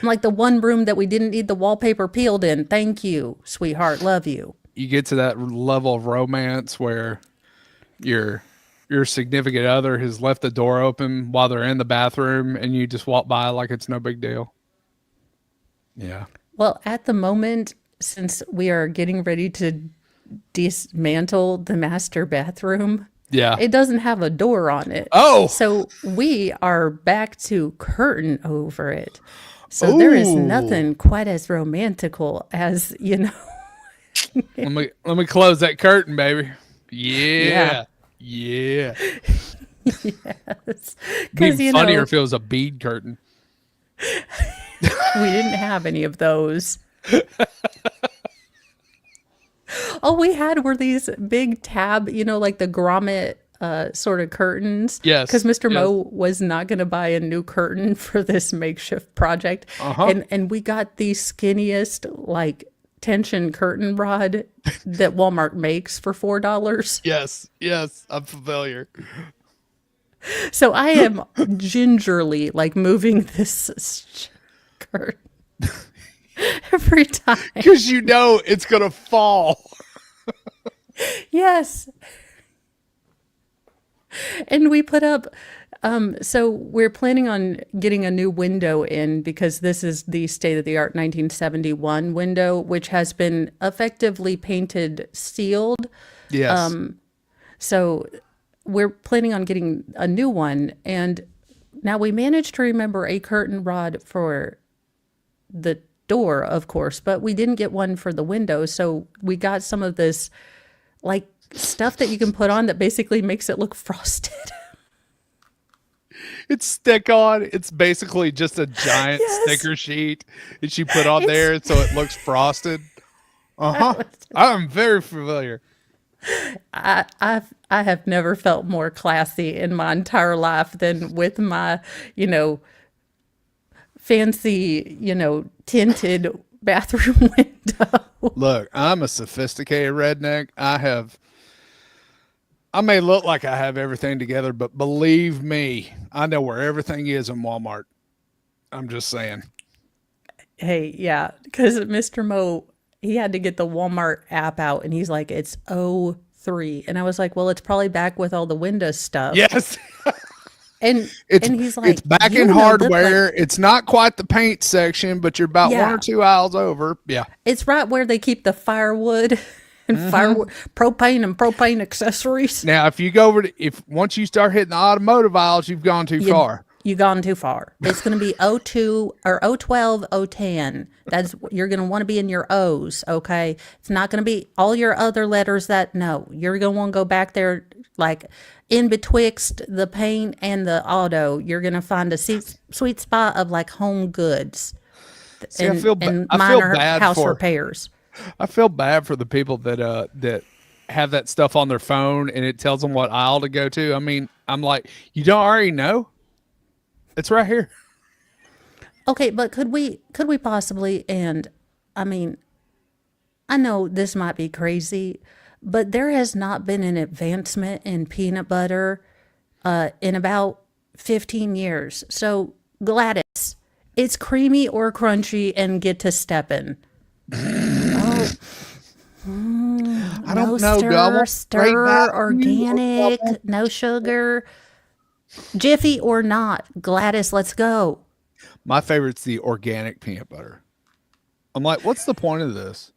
I'm like the one room that we didn't need the wallpaper peeled in. Thank you, sweetheart. Love you. You get to that level of romance where your significant other has left the door open while they're in the bathroom and you just walk by like it's no big deal. Yeah. Well, at the moment, since we are getting ready to dismantle the master bathroom, Yeah. it doesn't have a door on it. Oh. So we are back to curtain over it. So there is Ooh. nothing quite as romantical as, let me close that curtain, baby. Yeah. Yeah. yes. Be 'Cause, funnier if it was a bead curtain. we didn't have any of those. All we had were these big tab, like the grommet sort of curtains. Yes, Because Mr. yes. Moe was not going to buy a new curtain for this makeshift project. Uh-huh. And we got the skinniest, tension curtain rod that Walmart makes for $4. Yes, I'm familiar. So I am gingerly moving this curtain every time. Because you know it's gonna fall. Yes. And we put up, so we're planning on getting a new window in because this is the state-of-the-art 1971 window, which has been effectively painted sealed. Yes. So we're planning on getting a new one. And now we managed to remember a curtain rod for the door, of course, but we didn't get one for the window. So we got some of this stuff that you can put on that basically makes it look frosted. It's stick on. It's basically just a giant sticker sheet that you put on there so it looks frosted. Uh-huh. I'm very familiar. I have never felt more classy in my entire life than with my, fancy, tinted bathroom window. Look, I'm a sophisticated redneck. I may look like I have everything together, but believe me, I know where everything is in Walmart. I'm just saying. Hey, yeah, because Mr. Moe, he had to get the Walmart app out, and he's like, it's 03. And I was like, well, it's probably back with all the Windows stuff. Yes. And he's like, it's back in hardware. It's not quite the paint section, but you're about one or two aisles over. Yeah. It's right where they keep the firewood and firewood, propane accessories. Now, if you go over once you start hitting the automotive aisles, you've gone too far. You've gone too far. It's going to be 02 or 012, 010. You're going to want to be in your O's, okay? It's not going to be all your other letters you're going to want to go back there in betwixt the paint and the auto. You're going to find a sweet spot of home goods and minor house repairs. I feel bad for the people that have that stuff on their phone and it tells them what aisle to go to. I mean, I'm like, you don't already know? It's right here. Okay, but could we possibly, and I mean, I know this might be crazy, but there has not been an advancement in peanut butter in about 15 years. So Gladys, it's creamy or crunchy and get to stepping. I don't know. Stir, organic, no sugar. Jiffy or not, Gladys, let's go. My favorite's the organic peanut butter. I'm like, what's the point of this?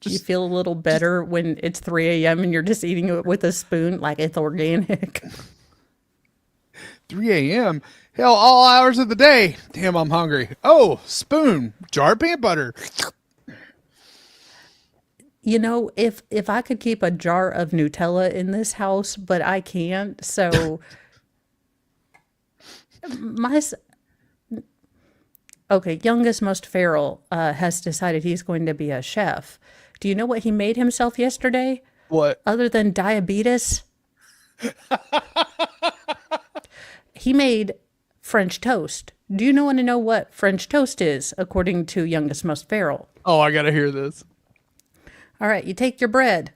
You feel a little better when it's 3 a.m. and you're just eating it with a spoon like it's organic. 3 a.m.? Hell, all hours of the day. Damn, I'm hungry. Oh, spoon, jar of peanut butter. If I could keep a jar of Nutella in this house, but I can't, so youngest, most feral, has decided he's going to be a chef Do you know what he made himself yesterday? What? Other than diabetes? He made French toast. Do you want to know what French toast is, according to Youngest Most Feral? Oh, I gotta hear this. All right, you take your bread.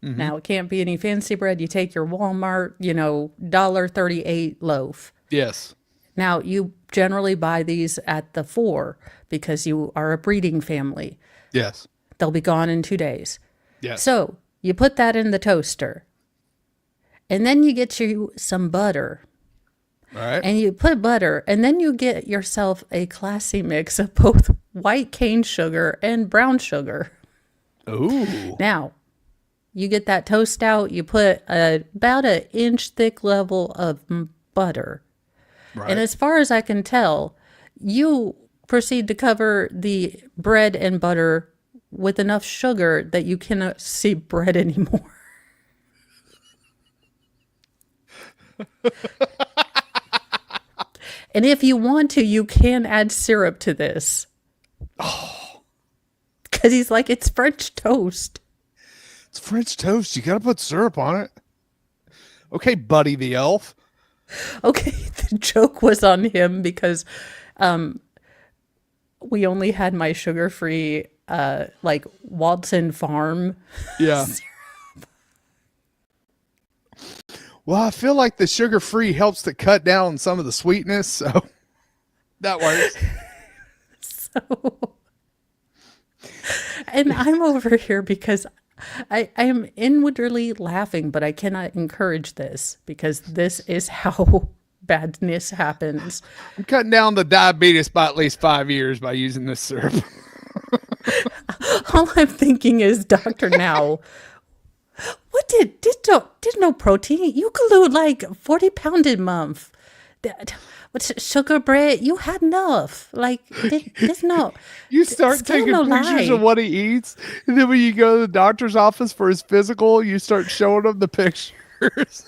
Now, it can't be any fancy bread. You take your Walmart, $1.38 loaf. Yes. Now, you generally buy these at the 4 because you are a breeding family. Yes. They'll be gone in 2 days. Yes. So you put that in the toaster. And then you get you some butter. All right. And you put butter. And then you get yourself a classy mix of both white cane sugar and brown sugar. Ooh. Now, you get that toast out. You put about an inch thick level of butter. Right. And as far as I can tell, you proceed to cover the bread and butter with enough sugar that you cannot see bread anymore. And if you want to, you can add syrup to this. Oh. Because he's like, it's French toast. It's French toast. You gotta put syrup on it. Okay, Buddy the elf. Okay, the joke was on him because we only had my sugar-free, Watson Farm. Yeah. Well, I feel like the sugar-free helps to cut down some of the sweetness, so that works. And I'm over here because I am inwardly laughing, but I cannot encourage this because this is how badness happens. I'm cutting down the diabetes by at least 5 years by using this syrup. All I'm thinking is, Dr. Now, what did no protein? You glued like 40-pound month. What's sugar bread? You had enough. Like, there's no. You start taking pictures of what he eats, and then when you go to the doctor's office for his physical, you start showing him the pictures.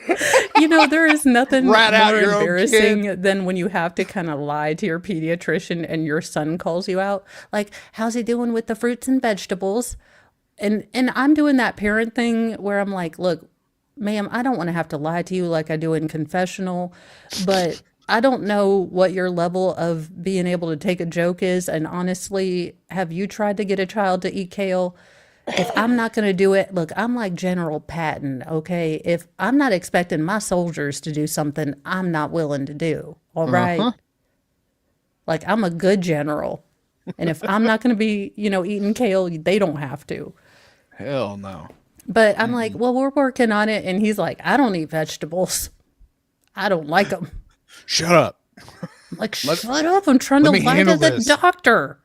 There is nothing Rat out more your own embarrassing than when you have to kind of lie to your pediatrician and your son calls you out. Like, how's he doing with the fruits and vegetables? And I'm doing that parent thing where I'm like, look, ma'am, I don't want to have to lie to you like I do in confessional, but I don't know what your level of being able to take a joke is. And honestly, have you tried to get a child to eat kale? If I'm not going to do it, look, I'm like General Patton, okay? If I'm not expecting my soldiers to do something I'm not willing to do, all right? Like, I'm a good general. And if I'm not going to be, eating kale, they don't have to. Hell no. But I'm like, well, we're working on it. And he's like, I don't eat vegetables. I don't like them. Shut up. I'm like, shut up. I'm trying to lie to the doctor.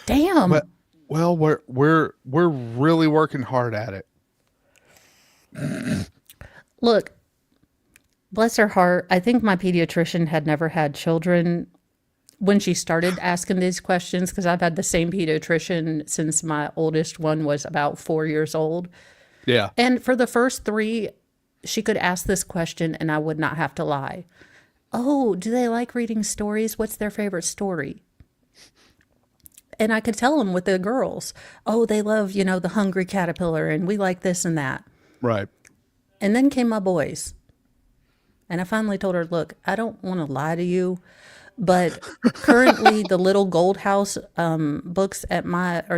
Damn. Well, we're really working hard at it. Look, bless her heart. I think my pediatrician had never had children when she started asking these questions, because I've had the same pediatrician since my oldest one was about 4 years old. Yeah. And for the first 3, she could ask this question and I would not have to lie. Oh, do they like reading stories? What's their favorite story? And I could tell them with the girls, oh, they love, the Hungry Caterpillar and we like this and that. Right. And then came my boys. And I finally told her, look, I don't want to lie to you, but currently the little gold house books the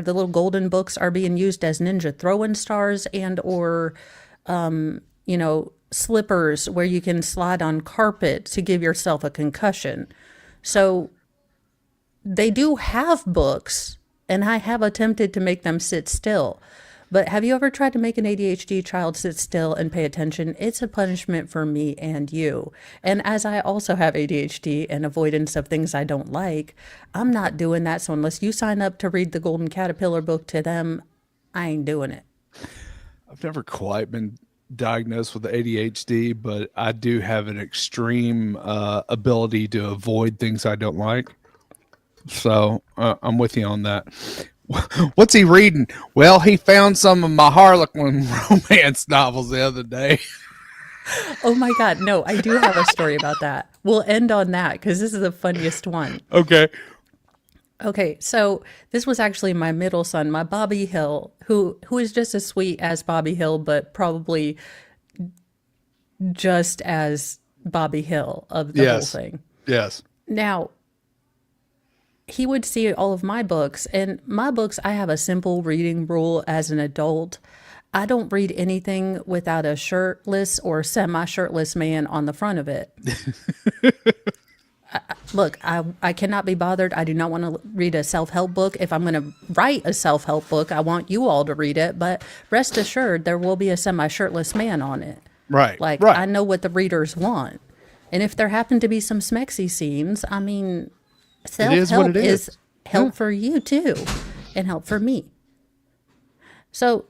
little golden books are being used as ninja throwing stars and or, slippers where you can slide on carpet to give yourself a concussion. So they do have books, and I have attempted to make them sit still. But have you ever tried to make an ADHD child sit still and pay attention? It's a punishment for me and you. And as I also have ADHD and avoidance of things I don't like, I'm not doing that. So unless you sign up to read the Golden Caterpillar book to them, I ain't doing it. I've never quite been diagnosed with ADHD, but I do have an extreme ability to avoid things I don't like. So I'm with you on that. What's he reading? Well, he found some of my Harlequin romance novels the other day. Oh my God. No, I do have a story about that. We'll end on that because this is the funniest one. Okay. Okay, so this was actually my middle son, my Bobby Hill, who is just as sweet as Bobby Hill, but probably just as Bobby Hill of the whole Yes. thing. Yes. Now, he would see all of my books, and my books, I have a simple reading rule as an adult. I don't read anything without a shirtless or semi-shirtless man on the front of it. Look, I cannot be bothered. I do not want to read a self-help book. If I'm going to write a self-help book, I want you all to read it. But rest assured, there will be a semi-shirtless man on it. Right. Like, right. I know what the readers want. And if there happen to be some smexy scenes, I mean, self-help is help for you too, and help for me. So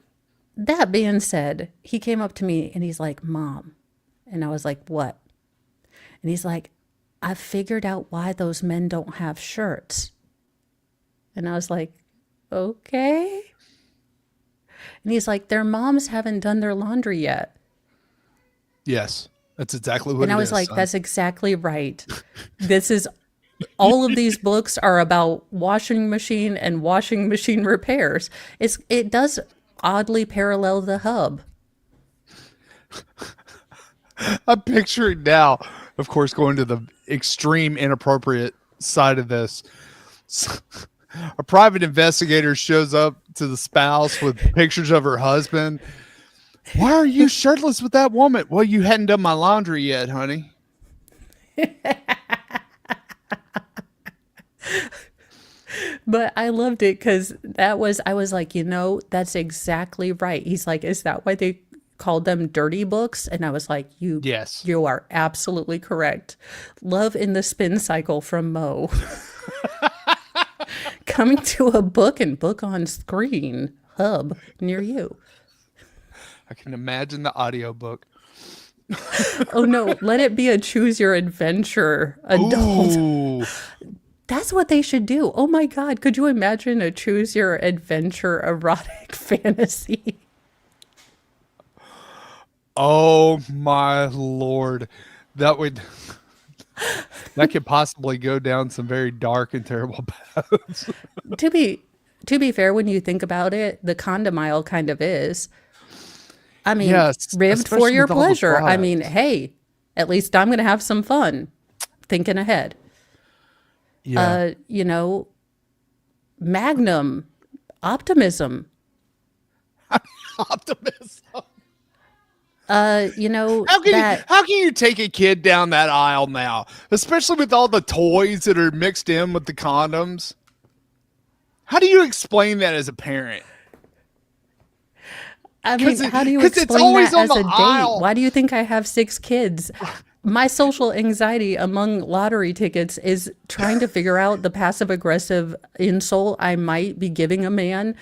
that being said, he came up to me and he's like, Mom. And I was like, what? And he's like, I figured out why those men don't have shirts. And I was like, okay. And he's like, their moms haven't done their laundry yet. Yes. That's exactly what And it I was is, like, son. that's exactly right. This is, all of these books are about washing machine and washing machine repairs. It does oddly parallel the hub. I'm picturing now, of course, going to the extreme inappropriate side of this. A private investigator shows up to the spouse with pictures of her husband. Why are you shirtless with that woman? Well, you hadn't done my laundry yet, honey. But I loved it because I was like, that's exactly right. He's like, is that why they called them dirty books? And I was like, Yes. You are absolutely correct. Love in the Spin Cycle from Mo. Coming to a book and book on screen hub near you. I can imagine the audiobook. Oh no, let it be a choose your adventure adult. Ooh. That's what they should do. Oh my God, could you imagine a choose your adventure erotic fantasy? Oh my Lord. That could possibly go down some very dark and terrible paths. To be fair, when you think about it, the condom aisle kind of is. I mean, Yes, ribbed for especially your with all the pleasure. I products. mean, hey, at least I'm going to have some fun thinking ahead. Yeah. Magnum, optimism. Optimism. How How can you take a kid down that aisle now, especially with all the toys that are mixed in with the condoms? How do you explain that as a parent? I mean, how do you 'cause it's explain always that on as the a date? aisle. Why do you think I have 6 kids? My social anxiety among lottery tickets is trying to figure out the passive aggressive insult I might be giving a man,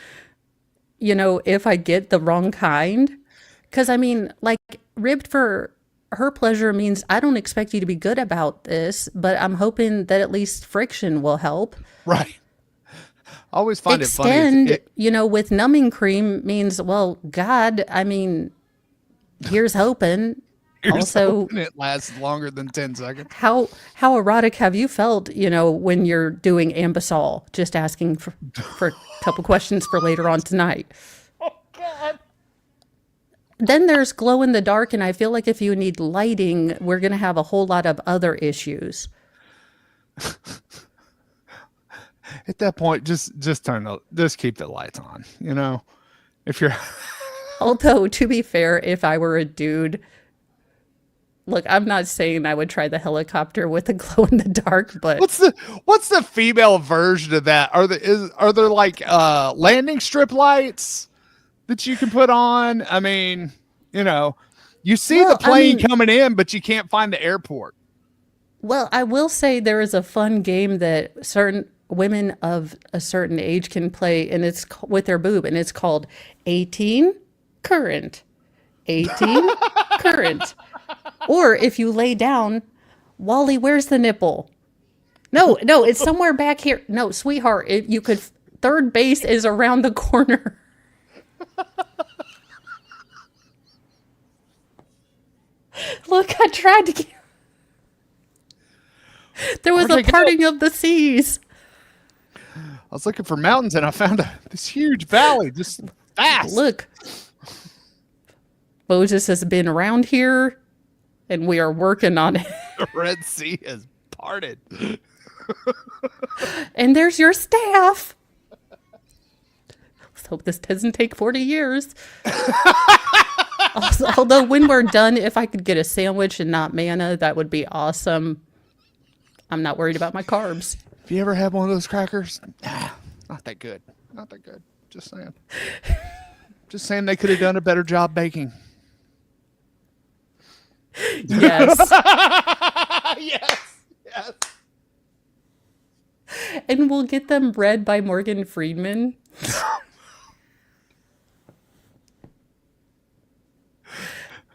if I get the wrong kind. Because I mean, like, ribbed for her pleasure means I don't expect you to be good about this, but I'm hoping that at least friction will help. Right. I always find Extend, it funny. with numbing cream means, well, God, I mean, here's hoping. Also, It lasts longer than 10 seconds. how erotic have you felt, when you're doing Ambisol? Just asking for a couple questions for later on tonight. Oh, God. Then there's glow in the dark, and I feel like if you need lighting, we're going to have a whole lot of other issues. At that point, just keep the lights on, if you're Although, to be fair, if I were a dude, look, I'm not saying I would try the helicopter with a glow in the dark, but what's the female version of that? Are there like landing strip lights that you can put on? I mean, you see the plane coming in, but you can't find the airport. well, I will say there is a fun game that certain women of a certain age can play, and it's with their boob, and it's called 18 current. 18 current. Or if you lay down, Wally, where's the nipple? No, it's somewhere back here. No, sweetheart, you could, third base is around the corner. Look, I tried to get... There was a parting of the seas. was looking for mountains and I found this huge valley just fast. Look, Moses has been around here and we are working on it. The Red Sea has parted. And there's your staff. Let's hope this doesn't take 40 years. Although when we're done, if I could get a sandwich and not manna, that would be awesome. I'm not worried about my carbs. Have you ever had one of those crackers? Not that good. Not that good. Just saying. Just saying they could have done a better job baking. Yes. Yes. And we'll get them read by Morgan Freeman.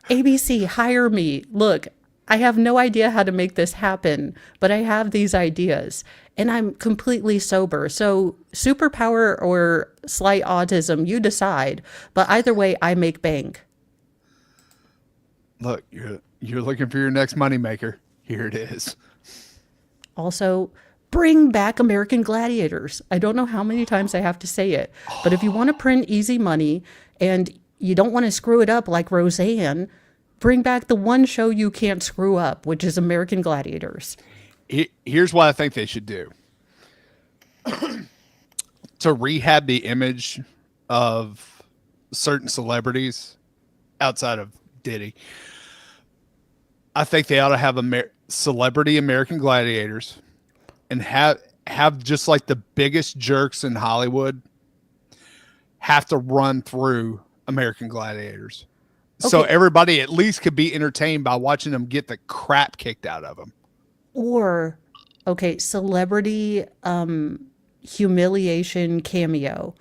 ABC, hire me. Look, I have no idea how to make this happen, but I have these ideas and I'm completely sober. So superpower or slight autism, you decide. But either way, I make bank. Look, you're looking for your next moneymaker. Here it is. Also, bring back American Gladiators. I don't know how many times I have to say it, but if you want to print easy money and you don't want to screw it up like Roseanne, bring back the one show you can't screw up, which is American Gladiators. Here's what I think they should do. To rehab the image of certain celebrities outside of Diddy, I think they ought to have celebrity American Gladiators and have just like the biggest jerks in Hollywood have to run through American Gladiators. Okay. So everybody at least could be entertained by watching them get the crap kicked out of them. Or, okay, celebrity humiliation cameo.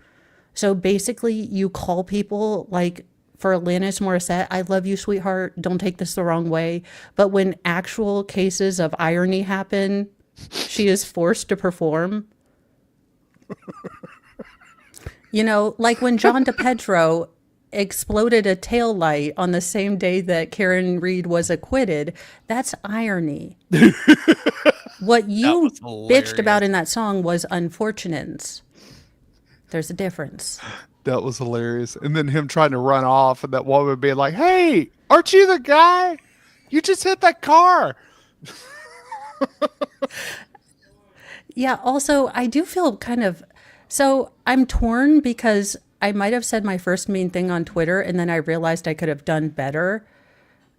So basically you call people like for Alanis Morissette, I love you, sweetheart. Don't take this the wrong way. But when actual cases of irony happen, she is forced to perform. You know, like when John DePetro exploded a taillight on the same day that Karen Reed was acquitted. That's irony. What you bitched about in that song was unfortunates. There's a difference. That was hilarious. And then him trying to run off and that woman being like, hey, aren't you the guy? You just hit that car. Yeah, also, I do feel kind of... So I'm torn because I might have said my first mean thing on Twitter and then I realized I could have done better.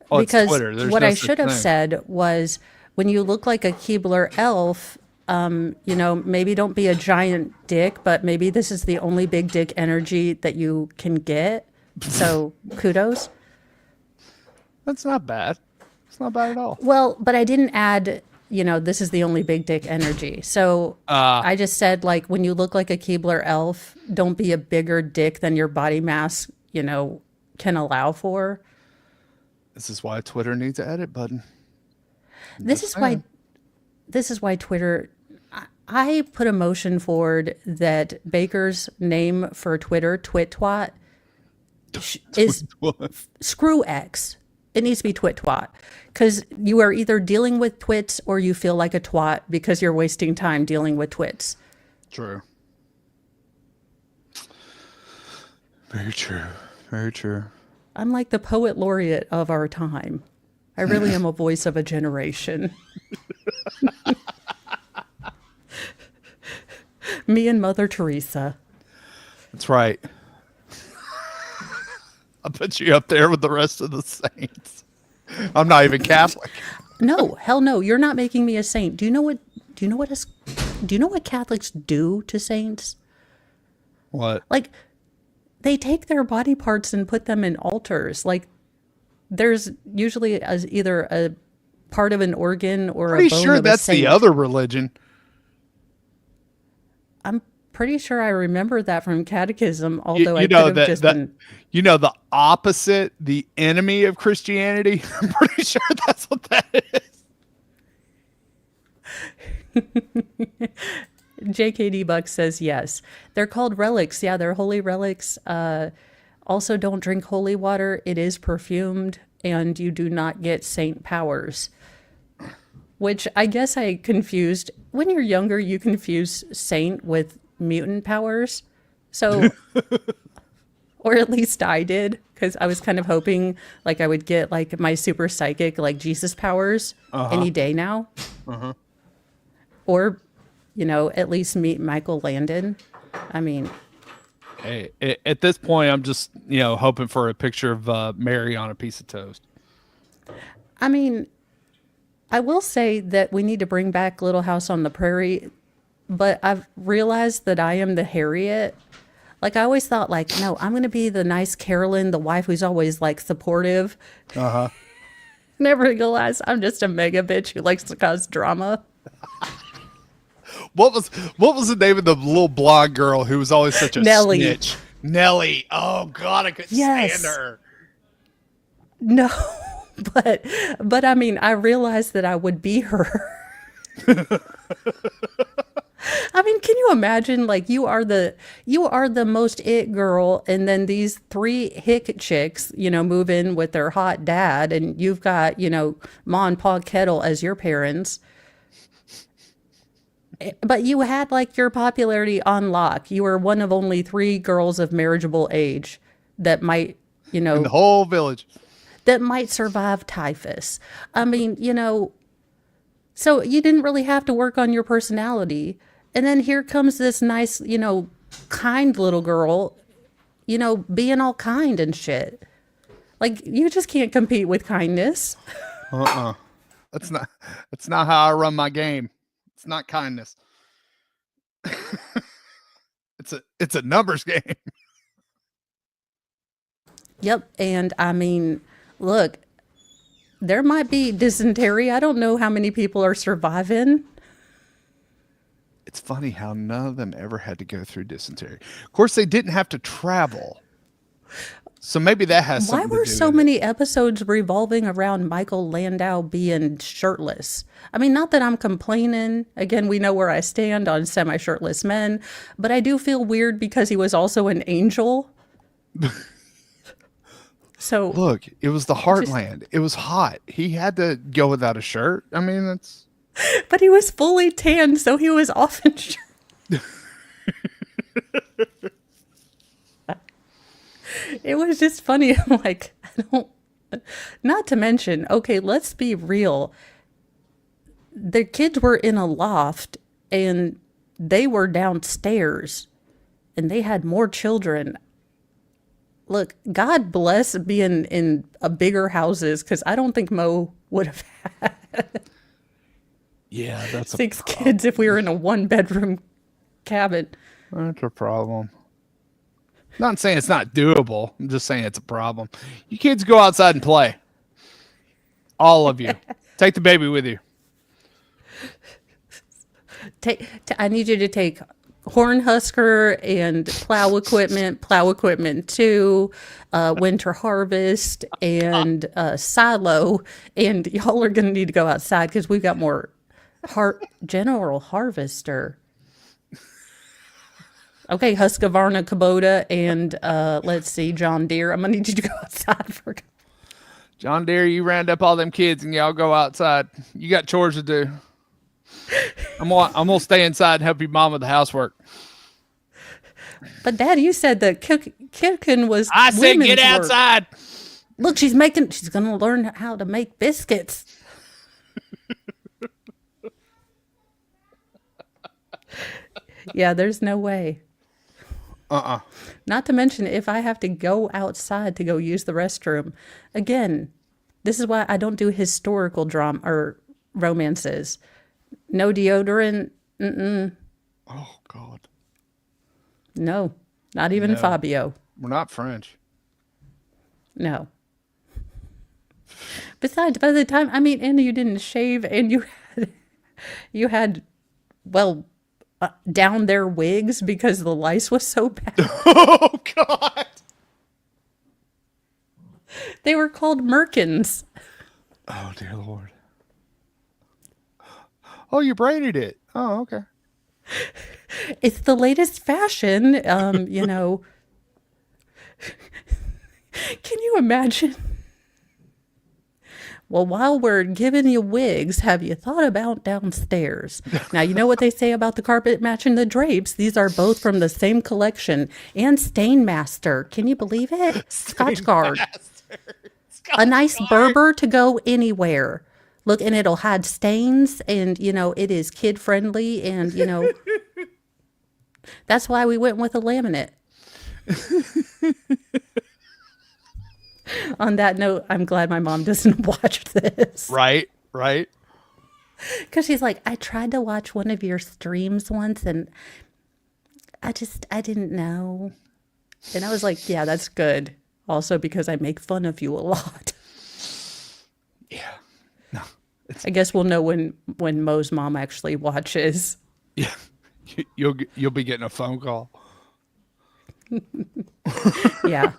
Oh, because it's Twitter. There's what no I such should have thing. said was, when you look like a Keebler elf, you know, maybe don't be a giant dick, but maybe this is the only big dick energy that you can get. So kudos. That's not bad. It's not bad at all. Well, but I didn't add, you know, this is the only big dick energy. So I just said, like, when you look like a Keebler elf, don't be a bigger dick than your body mass, you know, can allow for. This is why Twitter needs an edit button. This is why Twitter... I put a motion forward that Baker's name for Twitter, Twit-twat, is screw X. It needs to be Twit-twat. Because you are either dealing with twits or you feel like a twat because you're wasting time dealing with twits. True. Very true. Very true. I'm like the poet laureate of our time. I really am a voice of a generation. Me and Mother Teresa. That's right. I'll put you up there with the rest of the saints. I'm not even Catholic. No, hell no. You're not making me a saint. Do you know what Catholics do to saints? What? Like, they take their body parts and put them in altars. Like, there's usually either a part of an organ or Pretty a bone sure of that's a saint. the other religion. I'm pretty sure I remember that from catechism, although I You could know have that just been... you know the opposite, the enemy of Christianity. I'm pretty sure that's what that is. JKD Buck says yes. They're called relics. Yeah, they're holy relics. Also, don't drink holy water. It is perfumed, and you do not get saint powers. Which I guess I confused. When you're younger, you confuse saint with mutant powers. So, or at least I did, because I was kind of hoping like I would get like my super psychic, like Jesus powers any day now. Or, you know, at least meet Michael Landon. I mean, Hey, at this point, I'm just, you know, hoping for a picture of Mary on a piece of toast. I mean, I will say that we need to bring back Little House on the Prairie, but I've realized that I am the Harriet. Like, I always thought, like, no, I'm going to be the nice Carolyn, the wife who's always, like, supportive. Never realized I'm just a mega bitch who likes to cause drama. What was the name of the little blonde girl who was always such a Nellie. snitch? Nellie. Oh God, I couldn't stand her. No, but I mean, I realized that I would be her. I mean, can you imagine? Like, you are the most it girl, and then these three hick chicks, you know, move in with their hot dad, and you've got, you know, Ma and Pa Kettle as your parents. But you had like your popularity on lock. You were one of only 3 girls of marriageable age that might, you know, In the whole village. that might survive typhus. I mean, you know, so you didn't really have to work on your personality. And then here comes this nice, you know, kind little girl, you know, being all kind and shit. Like, you just can't compete with kindness. That's not how I run my game. It's not kindness. It's a numbers game. Yep. And I mean, look, there might be dysentery. I don't know how many people are surviving. It's funny how none of them ever had to go through dysentery. Of course, they didn't have to travel. So maybe that has Why something to were do so with many episodes revolving around Michael Landau being shirtless? I mean, not that I'm complaining. Again, we know where I stand on semi-shirtless men, but I do feel weird because he was also an angel. So Look, it was the heartland. It was hot. He had to go without a shirt. I mean, that's... but he was fully tanned, so he was often It was just funny. Like, I don't, not to mention, okay, let's be real. The kids were in a loft and they were downstairs and they had more children. Look, God bless being in a bigger houses, because I don't think Mo would have had Yeah, that's 6 kids if we were in a 1-bedroom cabin. That's a problem. Not saying it's not doable. I'm just saying it's a problem. You kids go outside and play. All of you. Take the baby with you. I need you to take Hornhusker and plow equipment 2, winter harvest, and silo. And y'all are going to need to go outside because we've got more general harvester. Okay, Husqvarna, Kubota, and let's see, John Deere. I'm gonna need you to go outside for. John Deere, you round up all them kids and y'all go outside. You got chores to do. I'm gonna stay inside and help your mom with the housework. But Dad, you said that cooking was. I said get work. outside. Look, she's gonna learn how to make biscuits. Yeah, there's no way. Not to mention, if I have to go outside to go use the restroom, again, this is why I don't do historical drama or romances. No deodorant. Oh God. No, not even Fabio. We're not French. No. Besides, by the time, I mean, and you didn't shave, and you had, well, down their wigs because the lice was so bad. Oh God. They were called merkins. Oh dear Lord. Oh, you braided it. Oh, okay. It's the latest fashion. You know. Can you imagine Well, while we're giving you wigs, have you thought about downstairs? Now, you know what they say about the carpet matching the drapes? These are both from the same collection. And Stainmaster. Can you believe it? Scotchgard. A nice Berber to go anywhere. Look, and it'll hide stains, and, you know, it is kid-friendly, and, you know, that's why we went with a laminate. On that note, I'm glad my mom doesn't watch this. Right. Because she's like, I tried to watch one of your streams once and I didn't know. And I was like, yeah, that's good. Also because I make fun of you a lot. Yeah. No. I guess we'll know when Mo's mom actually watches. Yeah. You'll be getting a phone call. Yeah.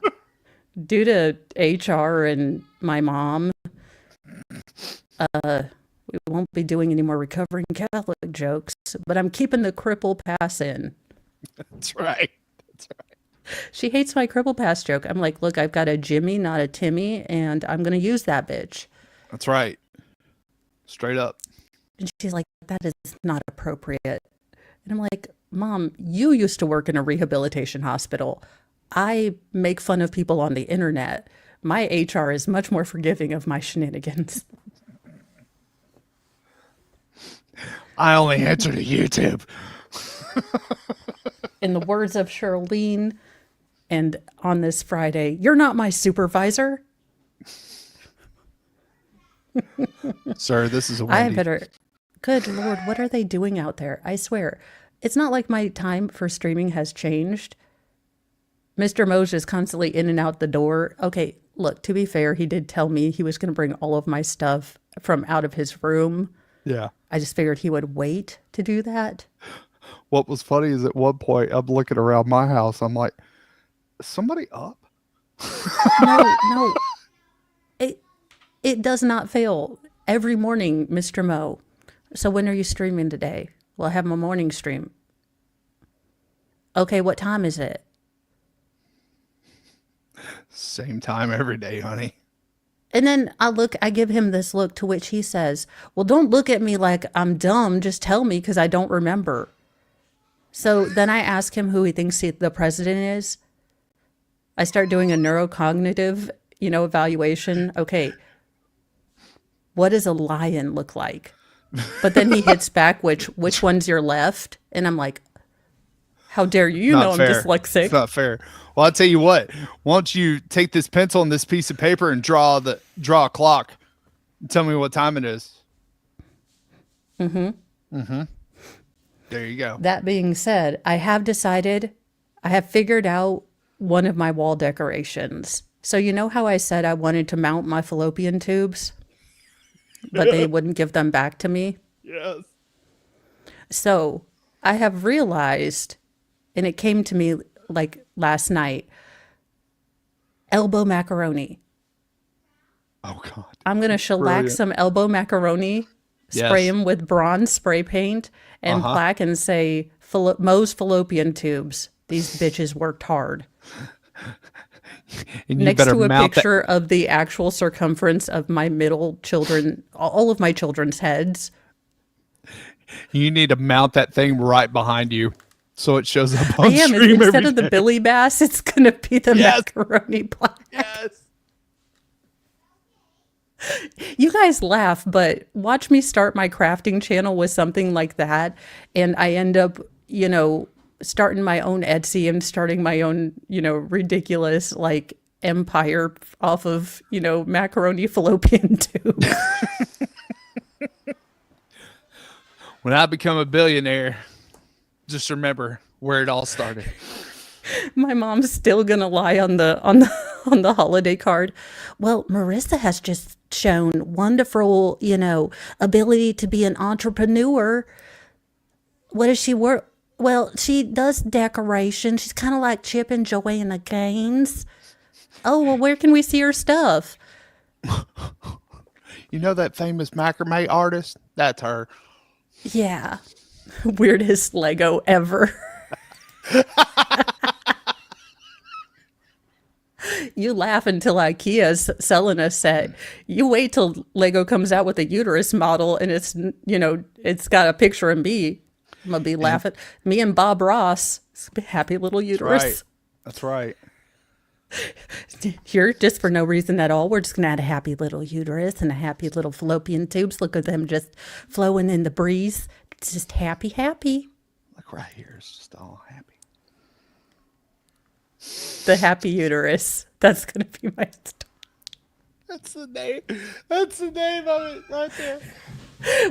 Due to HR and my mom, we won't be doing any more recovering Catholic jokes, but I'm keeping the cripple pass in. That's right. She hates my cripple pass joke. I'm like, look, I've got a Jimmy, not a Timmy, and I'm going to use that bitch. That's right. Straight up. And she's like, that is not appropriate. And I'm like, Mom, you used to work in a rehabilitation hospital. I make fun of people on the internet. My HR is much more forgiving of my shenanigans. I only answer to YouTube. In the words of Charlene, and on this Friday, you're not my supervisor. Sir, this is a I Wendy. better. Good Lord, what are they doing out there? I swear. It's not like my time for streaming has changed. Mr. Moj is constantly in and out the door. Okay, look, to be fair, he did tell me he was going to bring all of my stuff from out of his room. Yeah. I just figured he would wait to do that. What was funny is at one point I'm looking around my house. I'm like, is somebody up? No. It does not fail. Every morning, Mr. Mo. So when are you streaming today? Well, I have my morning stream. Okay, what time is it? Same time every day, honey. And then I give him this look, to which he says, well, don't look at me like I'm dumb. Just tell me, because I don't remember. So then I ask him who he thinks the president is. I start doing a neurocognitive, evaluation. Okay, what does a lion look like? But then he hits back, which one's your left? And I'm like, how dare you? You know I'm dyslexic. It's not fair. Well, I'll tell you what. Why don't you take this pencil and this piece of paper and draw a clock and tell me what time it is. Mm-hmm. There you go. That being said, I have figured out one of my wall decorations. So you know how I said I wanted to mount my fallopian tubes, but they wouldn't give them back to me? Yes. So I have realized, and it came to me like last night, elbow macaroni. Oh, God. I'm going to shellac some elbow macaroni, spray them with bronze spray paint, and plaque and say, Mo's fallopian tubes. These bitches worked hard. And you next better to a mount picture of the actual circumference of my middle children, all of my children's heads. You need to mount that thing right behind you so it shows up on I am. stream Instead every of the day. Billy Bass, it's going to be the macaroni plaque. Yes. You guys laugh, but watch me start my crafting channel with something like that, and I end up, starting my own Etsy and starting my own, ridiculous like empire off of, macaroni fallopian tube. When I become a billionaire, just remember where it all started. My mom's still gonna lie on the holiday card. Well, Marissa has just shown wonderful, ability to be an entrepreneur. What does she work? Well, she does decoration. She's kind of like Chip and Joanna Gaines. Oh, well, where can we see her stuff? You know that famous macrame artist? That's her. Yeah. Weirdest Lego ever. You laugh until IKEA's selling a set. You wait till Lego comes out with a uterus model and it's, it's got a picture of me. I'm going to be laughing. Me and Bob Ross, happy little uterus. That's right. Here, just for no reason at all, we're just going to add a happy little uterus and a happy little fallopian tubes. Look at them just flowing in the breeze. It's just happy, happy. Look right here. It's just all happy. The happy uterus. That's going to be my story. That's the name. That's the name of it right there.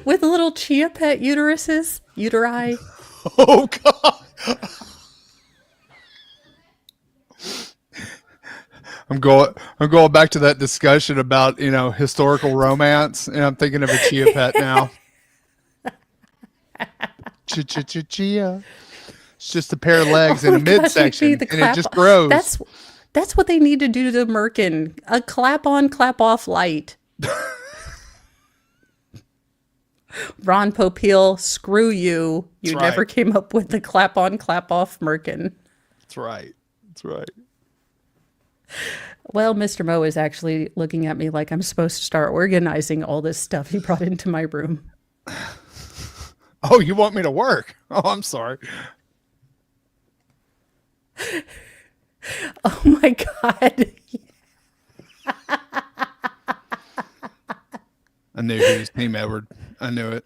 With little chia pet uteruses. Uteri. Oh, God. I'm going back to that discussion about, historical romance, and I'm thinking of a chia pet now. Chia. It's just a pair of legs in a midsection, and it just grows. That's what they need to do to Merkin. A clap on, clap off light. Ron Popeil, screw you. You That's never right. came up with the clap on, clap off Merkin. That's right. That's right. Well, Mr. Mo is actually looking at me like I'm supposed to start organizing all this stuff he brought into my room. Oh, you want me to work? Oh, I'm sorry. Oh my God. I knew he was Team Edward. I knew it.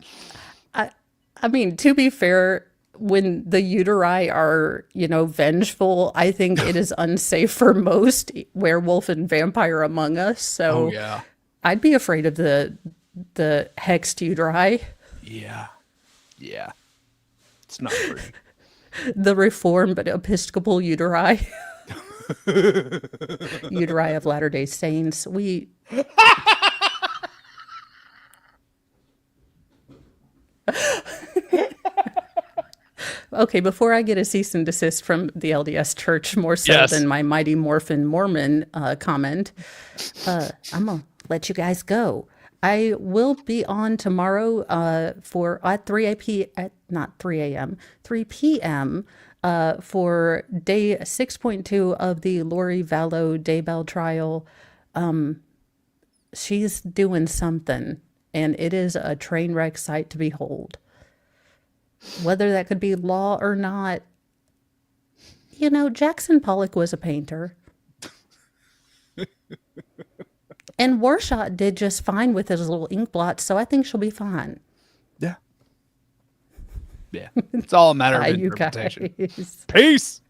I mean, to be fair, when the uteri are, vengeful, I think it is unsafe for most werewolf and vampire among us. So yeah. I'd be afraid of the hexed uteri. Yeah. Yeah. It's not pretty. The reformed but Episcopal uteri. Uteri of Latter-day Saints. Okay, before I get a cease and desist from the LDS Church, more so than my Mighty Morphin Mormon comment, I'm going to let you guys go. I will be on tomorrow at 3 p.m. For day 6.2 of the Lori Vallow Daybell trial. She's doing something, and it is a train wreck sight to behold. Whether that could be law or not, Jackson Pollock was a painter. And Warshot did just fine with his little ink blots, so I think she'll be fine. Yeah. Yeah. It's all a matter of Bye, you interpretation. guys. Peace.